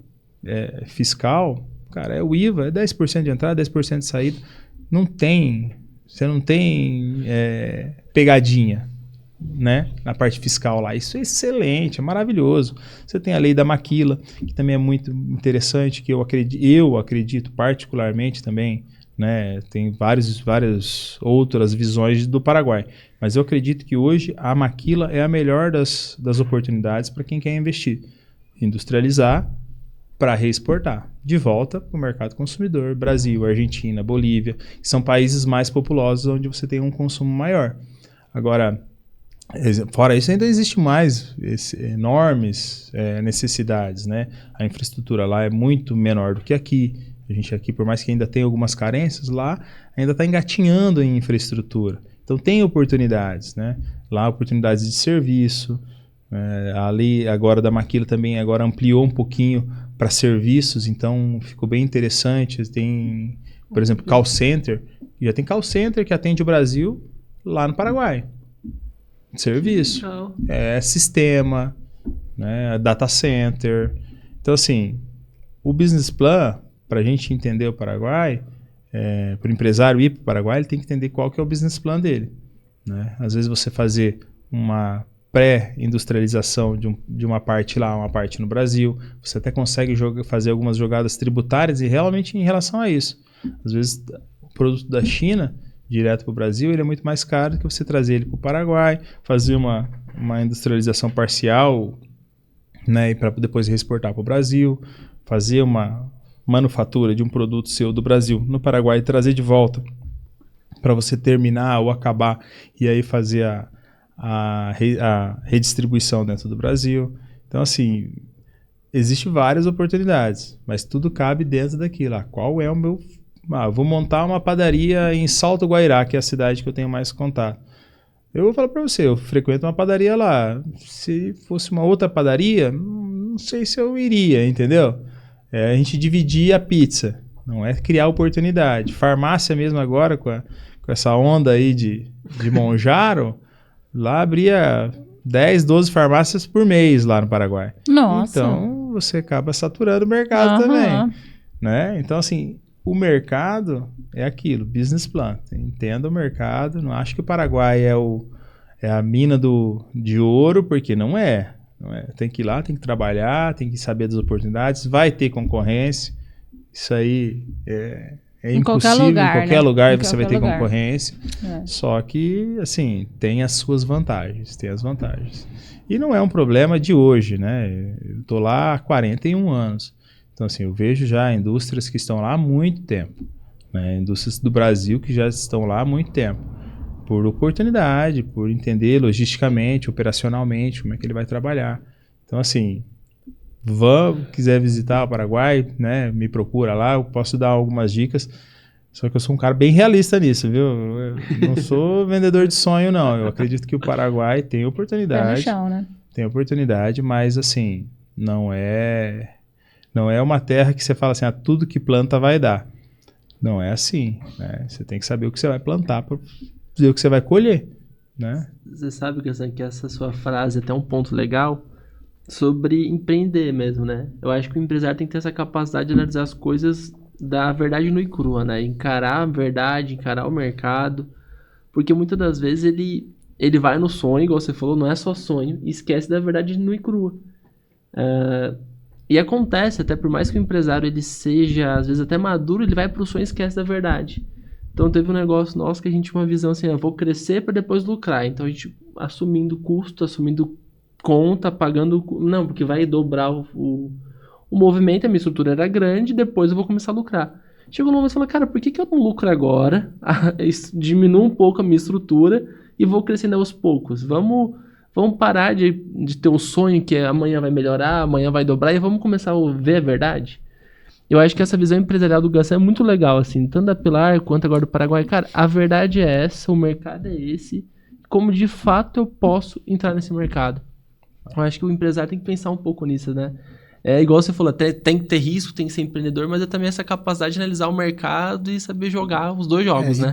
fiscal. Cara, é o IVA, é 10% de entrada, 10% de saída. Você não tem pegadinha, né, na parte fiscal lá. Isso é excelente, é maravilhoso. Você tem a lei da maquila, que também é muito interessante, que eu acredito particularmente também, né, tem várias outras visões do Paraguai. Mas eu acredito que hoje a maquila é a melhor das oportunidades para quem quer investir. Industrializar para reexportar de volta para o mercado consumidor, Brasil, Argentina, Bolívia, que são países mais populosos onde você tem um consumo maior. Agora, fora isso, ainda existe mais enormes necessidades, né? A infraestrutura lá é muito menor do que aqui. A gente aqui, por mais que ainda tenha algumas carências, lá ainda está engatinhando em infraestrutura. Então tem oportunidades, né? Lá oportunidades de serviço. A lei agora da maquila também agora ampliou um pouquinho para serviços, então ficou bem interessante. Tem, por exemplo, call center. Já tem call center que atende o Brasil lá no Paraguai. Serviço. Sistema, né? Data center. Então, assim, o business plan, para a gente entender o Paraguai, para o empresário ir para o Paraguai, ele tem que entender qual que é o business plan dele, né? Às vezes você fazer uma pré-industrialização de uma parte lá, uma parte no Brasil, você até consegue fazer algumas jogadas tributárias e realmente em relação a isso. Às vezes o produto da China, direto para o Brasil, ele é muito mais caro do que você trazer ele para o Paraguai, fazer uma industrialização parcial, né, para depois reexportar para o Brasil, fazer uma manufatura de um produto seu do Brasil no Paraguai e trazer de volta para você terminar ou acabar e aí fazer a redistribuição dentro do Brasil. Então, assim, existem várias oportunidades, mas tudo cabe dentro daquilo. Qual é o meu... vou montar uma padaria em Salto Guairá, que é a cidade que eu tenho mais contato. Eu vou falar para você, eu frequento uma padaria lá. Se fosse uma outra padaria, não sei se eu iria, entendeu? A gente dividir a pizza, não é criar oportunidade. Farmácia mesmo agora, com essa onda aí de Monjaro, lá abria 10, 12 farmácias por mês lá no Paraguai. Nossa! Então, você acaba saturando o mercado também, né? Então, assim, o mercado é aquilo, business plan. Entenda o mercado, não acho que o Paraguai é a mina de ouro, porque não é. Tem que ir lá, tem que trabalhar, tem que saber das oportunidades, vai ter concorrência. Isso aí é impossível, em qualquer lugar você vai ter concorrência. Só que, assim, tem as suas vantagens, E não é um problema de hoje, né? Eu tô lá há 41 anos. Então, assim, eu vejo já indústrias que estão lá há muito tempo, né? Indústrias do Brasil que já estão lá há muito tempo. Por oportunidade, por entender logisticamente, operacionalmente, como é que ele vai trabalhar. Então, assim, quiser visitar o Paraguai, né, me procura lá, eu posso dar algumas dicas. Só que eu sou um cara bem realista nisso, viu? Eu não sou vendedor de sonho, não. Eu acredito que o Paraguai tem oportunidade. Pé no chão, né? Tem oportunidade, mas, assim, não é uma terra que você fala assim, tudo que planta vai dar. Não é assim, né? Você tem que saber o que você vai plantar para dizer o que você vai colher, né? Você sabe que essa sua frase é até um ponto legal sobre empreender mesmo, né? Eu acho que o empresário tem que ter essa capacidade de analisar as coisas da verdade nua e crua, né? Encarar a verdade, encarar o mercado, porque muitas das vezes ele vai no sonho, igual você falou, não é só sonho, e esquece da verdade nua e crua. E acontece, até por mais que o empresário ele seja, às vezes, até maduro, ele vai pro sonho e esquece da verdade. Então teve um negócio nosso que a gente tinha uma visão assim, eu vou crescer para depois lucrar. Então a gente assumindo custo, assumindo conta, pagando... Não, porque vai dobrar o movimento, a minha estrutura era grande, depois eu vou começar a lucrar. Chegou um momento e falou, cara, por que eu não lucro agora? Diminuo um pouco a minha estrutura e vou crescendo aos poucos. Vamos parar de ter um sonho que amanhã vai melhorar, amanhã vai dobrar e vamos começar a ver a verdade. Eu acho que essa visão empresarial do Gus é muito legal, assim, tanto da Pilar quanto agora do Paraguai. Cara, a verdade é essa, o mercado é esse, como de fato eu posso entrar nesse mercado. Eu acho que o empresário tem que pensar um pouco nisso, né? É igual você falou, tem que ter risco, tem que ser empreendedor, mas é também essa capacidade de analisar o mercado e saber jogar os dois jogos, né?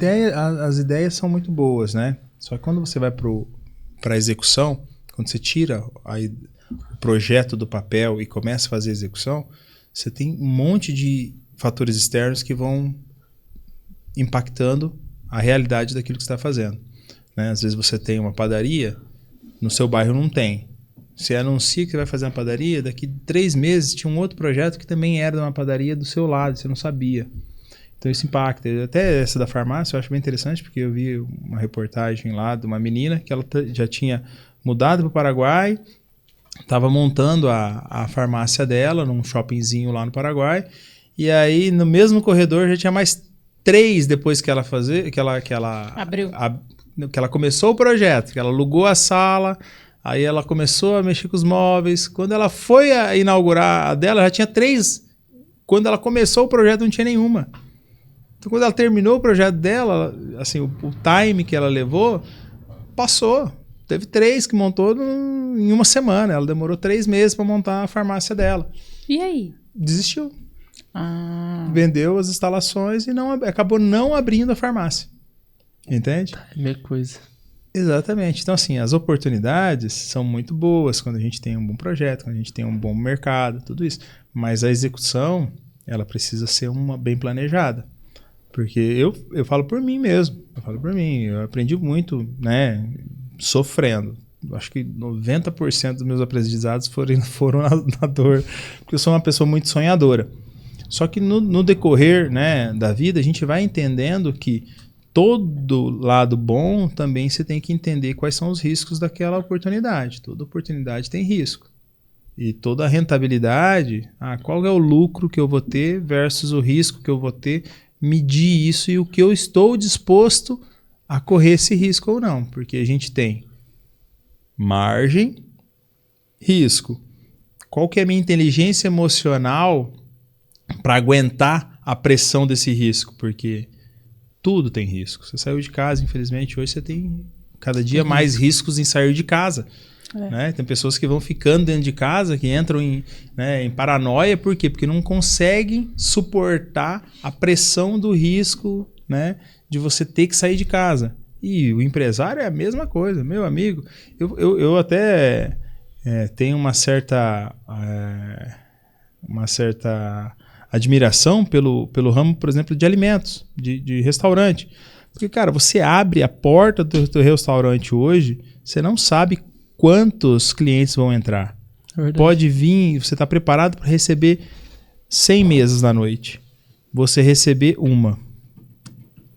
As ideias são muito boas, né? Só que quando você vai para a execução, quando você tira o projeto do papel e começa a fazer a execução, você tem um monte de fatores externos que vão impactando a realidade daquilo que você está fazendo, né? Às vezes você tem uma padaria, no seu bairro não tem. Você anuncia que você vai fazer uma padaria, daqui 3 meses tinha um outro projeto que também era de uma padaria do seu lado, você não sabia. Então isso impacta. Até essa da farmácia eu acho bem interessante, porque eu vi uma reportagem lá de uma menina que ela já tinha mudado para o Paraguai, estava montando a farmácia dela num shoppingzinho lá no Paraguai, e aí no mesmo corredor já tinha mais 3 depois que ela Abriu. Que ela começou o projeto, que ela alugou a sala, aí ela começou a mexer com os móveis. Quando ela foi a inaugurar a dela, já tinha 3. Quando ela começou o projeto, não tinha nenhuma. Então, quando ela terminou o projeto dela, assim, o time que ela levou, passou. Teve 3 que montou em uma semana. Ela demorou 3 meses para montar a farmácia dela. E aí? Desistiu. Vendeu as instalações e acabou não abrindo a farmácia. Entende? É minha coisa. Exatamente. Então, assim, as oportunidades são muito boas quando a gente tem um bom projeto, quando a gente tem um bom mercado, tudo isso. Mas a execução, ela precisa ser bem planejada. Porque eu falo por mim mesmo. Eu aprendi muito, né, sofrendo. Acho que 90% dos meus aprendizados foram na dor. Porque eu sou uma pessoa muito sonhadora. Só que no decorrer, né, da vida, a gente vai entendendo que todo lado bom também você tem que entender quais são os riscos daquela oportunidade. Toda oportunidade tem risco. E toda rentabilidade, qual é o lucro que eu vou ter versus o risco que eu vou ter, medir isso e o que eu estou disposto a correr esse risco ou não. Porque a gente tem margem, risco. Qual que é a minha inteligência emocional para aguentar a pressão desse risco? Porque tudo tem risco. Você saiu de casa, infelizmente, hoje você tem cada dia mais riscos em sair de casa. Né? Tem pessoas que vão ficando dentro de casa, que entram em paranoia. Por quê? Porque não conseguem suportar a pressão do risco, né, de você ter que sair de casa. E o empresário é a mesma coisa. Meu amigo, eu até tenho uma certa admiração pelo ramo, por exemplo, de alimentos, de restaurante. Porque, cara, você abre a porta do teu restaurante hoje, você não sabe quantos clientes vão entrar. Pode vir, você está preparado para receber 100 mesas na noite. Você receber uma.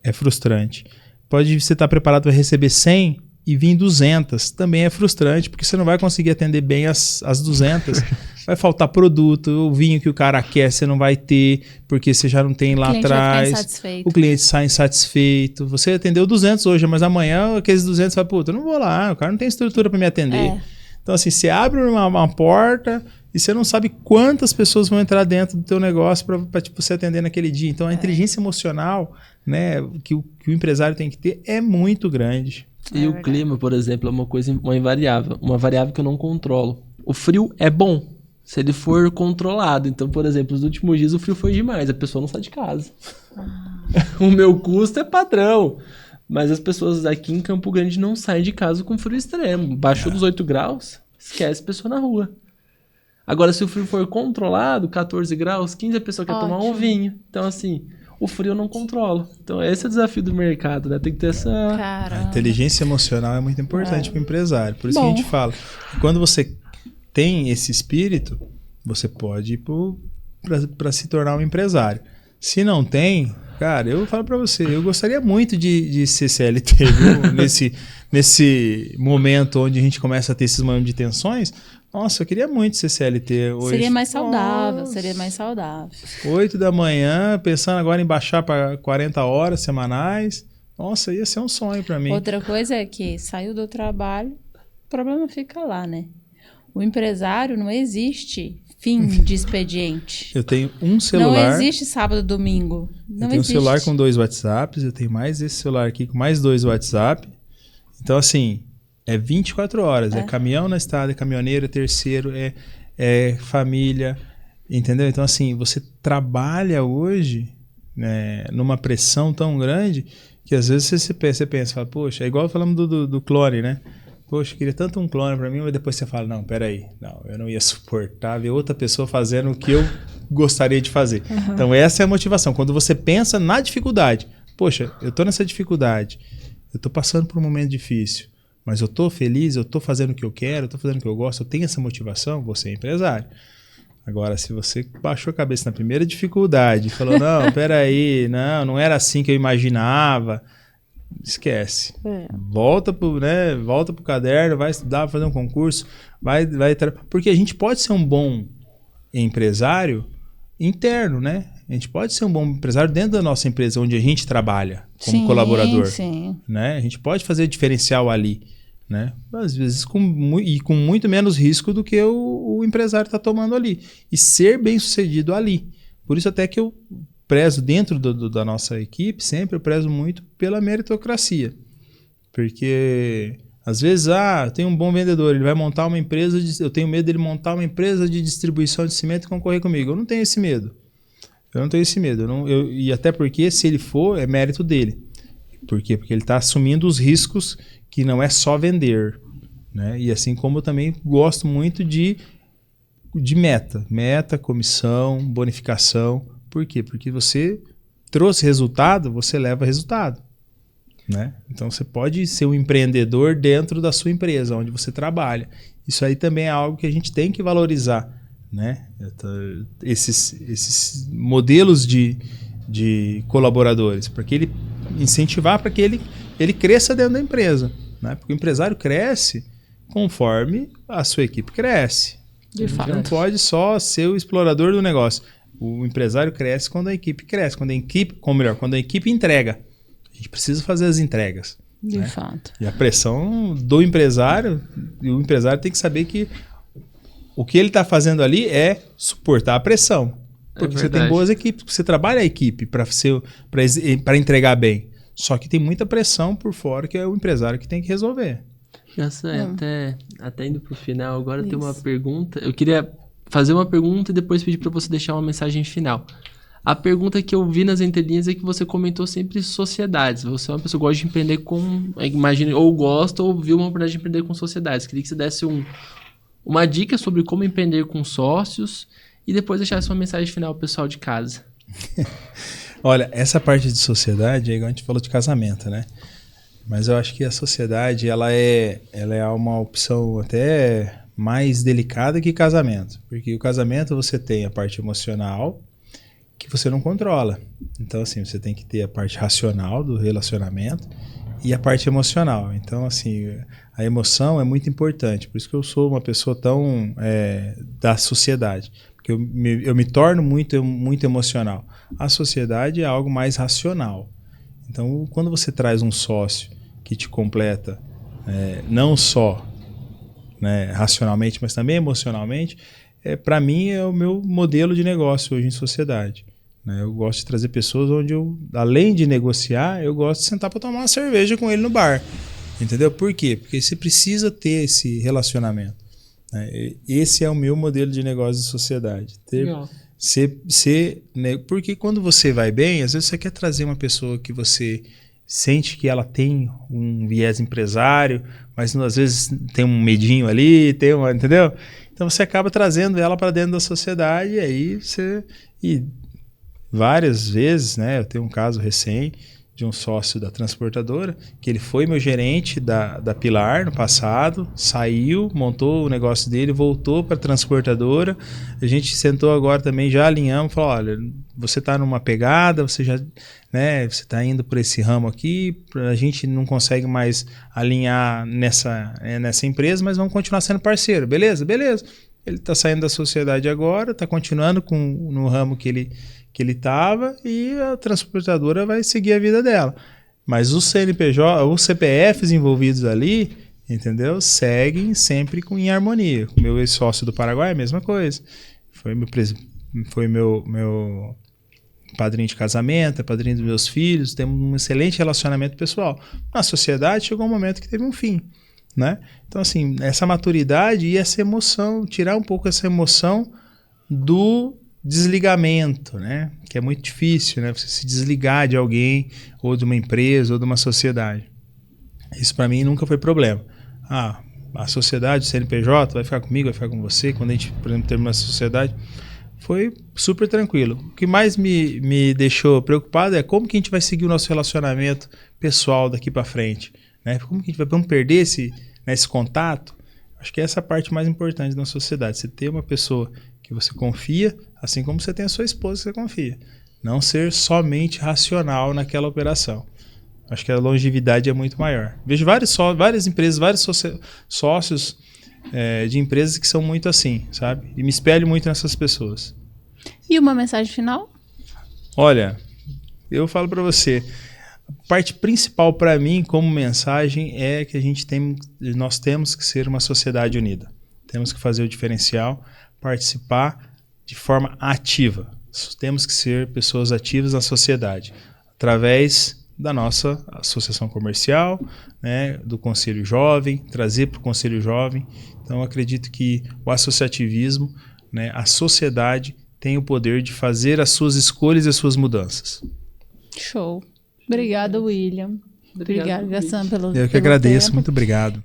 É frustrante. Você estar preparado para receber 100 e vir 200. Também é frustrante, porque você não vai conseguir atender bem as 200. Vai faltar produto, o vinho que o cara quer você não vai ter, porque você já não tem lá atrás. O cliente sai insatisfeito. Você atendeu 200 hoje, mas amanhã aqueles 200 vai, puta, eu não vou lá, o cara não tem estrutura para me atender. Então, assim, você abre uma porta e você não sabe quantas pessoas vão entrar dentro do teu negócio para tipo, você atender naquele dia. Então, a inteligência emocional, né, que o empresário tem que ter é muito grande. E o clima, por exemplo, é uma variável que eu não controlo. O frio é bom se ele for controlado. Então, por exemplo, nos últimos dias o frio foi demais, a pessoa não sai de casa. O meu custo é padrão, mas as pessoas aqui em Campo Grande não saem de casa com frio extremo. Baixou dos 8 graus, esquece a pessoa na rua. Agora, se o frio for controlado, 14 graus, 15 a pessoa quer tomar um vinho. Então, assim, o frio eu não controlo. Então, esse é o desafio do mercado, né? Tem que ter essa... A inteligência emocional é muito importante para o empresário. Por isso que a gente fala. Quando você tem esse espírito, você pode ir para se tornar um empresário. Se não tem, cara, eu falo para você, eu gostaria muito de ser CLT, viu? nesse momento onde a gente começa a ter esses momentos de tensões. Nossa, eu queria muito ser CLT hoje. Seria mais saudável, seria mais saudável. 8 da manhã, pensando agora em baixar para 40 horas semanais. Nossa, ia ser um sonho para mim. Outra coisa é que saiu do trabalho, o problema fica lá, né? O empresário não existe fim de expediente. Eu tenho um celular. Não existe sábado, domingo. Não eu tenho existe. um celular com 2 WhatsApps, eu tenho mais esse celular aqui com mais 2 WhatsApp. Então, assim, é 24 horas. É caminhão na estrada, é caminhoneiro, é terceiro, é família, entendeu? Então, assim, você trabalha hoje, né, numa pressão tão grande que às vezes você pensa, fala, poxa, é igual falamos do clone, né? Poxa, eu queria tanto um clone pra mim, mas depois você fala, não, peraí, não, eu não ia suportar ver outra pessoa fazendo o que eu gostaria de fazer. Uhum. Então essa é a motivação. Quando você pensa na dificuldade, poxa, eu tô nessa dificuldade, eu tô passando por um momento difícil, mas eu tô feliz, eu tô fazendo o que eu quero, eu tô fazendo o que eu gosto, eu tenho essa motivação, você é empresário. Agora, se você baixou a cabeça na primeira dificuldade e falou, não, peraí, não era assim que eu imaginava, esquece. Volta pro caderno, vai estudar, vai fazer um concurso, porque a gente pode ser um bom empresário interno, né? A gente pode ser um bom empresário dentro da nossa empresa, onde a gente trabalha como colaborador. Sim. Né? A gente pode fazer diferencial ali, né? Às vezes com muito menos risco do que o empresário está tomando ali. E ser bem sucedido ali. Por isso até que eu prezo dentro da nossa equipe, sempre eu prezo muito pela meritocracia. Porque às vezes, eu tenho um bom vendedor, ele vai montar uma empresa, eu tenho medo dele montar uma empresa de distribuição de cimento e concorrer comigo. Eu não tenho esse medo. E até porque se ele for, é mérito dele. Por quê? Porque ele está assumindo os riscos que não é só vender. Né? E assim como eu também gosto muito de meta, comissão, bonificação. Por quê? Porque você trouxe resultado, você leva resultado. Né? Então você pode ser um empreendedor dentro da sua empresa, onde você trabalha. Isso aí também é algo que a gente tem que valorizar. Né? Esses modelos de colaboradores, para que ele incentivar para que ele cresça dentro da empresa. Né? Porque o empresário cresce conforme a sua equipe cresce. De fato. Não pode só ser o explorador do negócio. O empresário cresce quando a equipe cresce, quando a equipe entrega. A gente precisa fazer as entregas. De né? fato. E a pressão do empresário, o empresário tem que saber que o que ele está fazendo ali é suportar a pressão. Porque você tem boas equipes, você trabalha a equipe para entregar bem. Só que tem muita pressão por fora que é o empresário que tem que resolver. Até indo para o final, agora tem uma pergunta. Eu queria fazer uma pergunta e depois pedir para você deixar uma mensagem final. A pergunta que eu vi nas entrelinhas é que você comentou sempre sociedades. Você é uma pessoa que gosta de empreender ou gosta ou viu uma oportunidade de empreender com sociedades. Queria que você desse uma dica sobre como empreender com sócios e depois deixasse uma mensagem final pro pessoal de casa. Olha, essa parte de sociedade, é igual a gente falou de casamento, né? Mas eu acho que a sociedade, ela é uma opção até mais delicada que casamento. Porque o casamento você tem a parte emocional que você não controla. Então, assim, você tem que ter a parte racional do relacionamento e a parte emocional. Então, assim, a emoção é muito importante. Por isso que eu sou uma pessoa tão da sociedade. Porque eu me torno muito emocional. A sociedade é algo mais racional. Então, quando você traz um sócio que te completa, não só racionalmente, mas também emocionalmente, para mim é o meu modelo de negócio hoje em sociedade. Né? Eu gosto de trazer pessoas onde eu, além de negociar, eu gosto de sentar para tomar uma cerveja com ele no bar. Entendeu? Por quê? Porque você precisa ter esse relacionamento. Né? Esse é o meu modelo de negócio de sociedade. Porque quando você vai bem, às vezes você quer trazer uma pessoa que você sente que ela tem um viés empresário, mas às vezes tem um medinho ali, entendeu? Então você acaba trazendo ela para dentro da sociedade e aí e várias vezes, né? Eu tenho um caso recém de um sócio da transportadora, que ele foi meu gerente da Pilar no passado, saiu, montou o negócio dele, voltou para a transportadora, a gente sentou agora também, já alinhamos, falou, olha, você está numa pegada, você já, né, você está indo por esse ramo aqui, a gente não consegue mais alinhar nessa empresa, mas vamos continuar sendo parceiro, beleza? Beleza. Ele está saindo da sociedade agora, está continuando no ramo que ele estava e a transportadora vai seguir a vida dela. Mas os CNPJ, os CPFs envolvidos ali, entendeu? Seguem sempre em harmonia. O meu ex-sócio do Paraguai é a mesma coisa. Foi meu padrinho de casamento, é padrinho dos meus filhos, temos um excelente relacionamento pessoal. Na sociedade chegou um momento que teve um fim, né? Então, assim, essa maturidade e essa emoção, tirar um pouco essa emoção do desligamento, né? Que é muito difícil, né? Você se desligar de alguém, ou de uma empresa, ou de uma sociedade. Isso para mim nunca foi problema. A sociedade, o CNPJ, vai ficar comigo, vai ficar com você. Quando a gente, por exemplo, terminou essa sociedade, foi super tranquilo. O que mais me deixou preocupado é como que a gente vai seguir o nosso relacionamento pessoal daqui para frente, né? Como que a gente vamos perder esse contato? Acho que essa é a parte mais importante da sociedade. Você ter uma pessoa que você confia, assim como você tem a sua esposa que você confia. Não ser somente racional naquela operação. Acho que a longevidade é muito maior. Vejo várias empresas, vários sócios de empresas que são muito assim, sabe? E me espelho muito nessas pessoas. E uma mensagem final? Olha, eu falo para você, a parte principal para mim como mensagem é que nós temos que ser uma sociedade unida. Temos que fazer o diferencial, participar de forma ativa. Temos que ser pessoas ativas na sociedade, através da nossa associação comercial, né, do Conselho Jovem, trazer para o Conselho Jovem. Então, eu acredito que o associativismo, né, a sociedade tem o poder de fazer as suas escolhas e as suas mudanças. Show. Obrigada, William. Obrigada, Gassan, pelo Eu que agradeço, tempo. muito obrigado.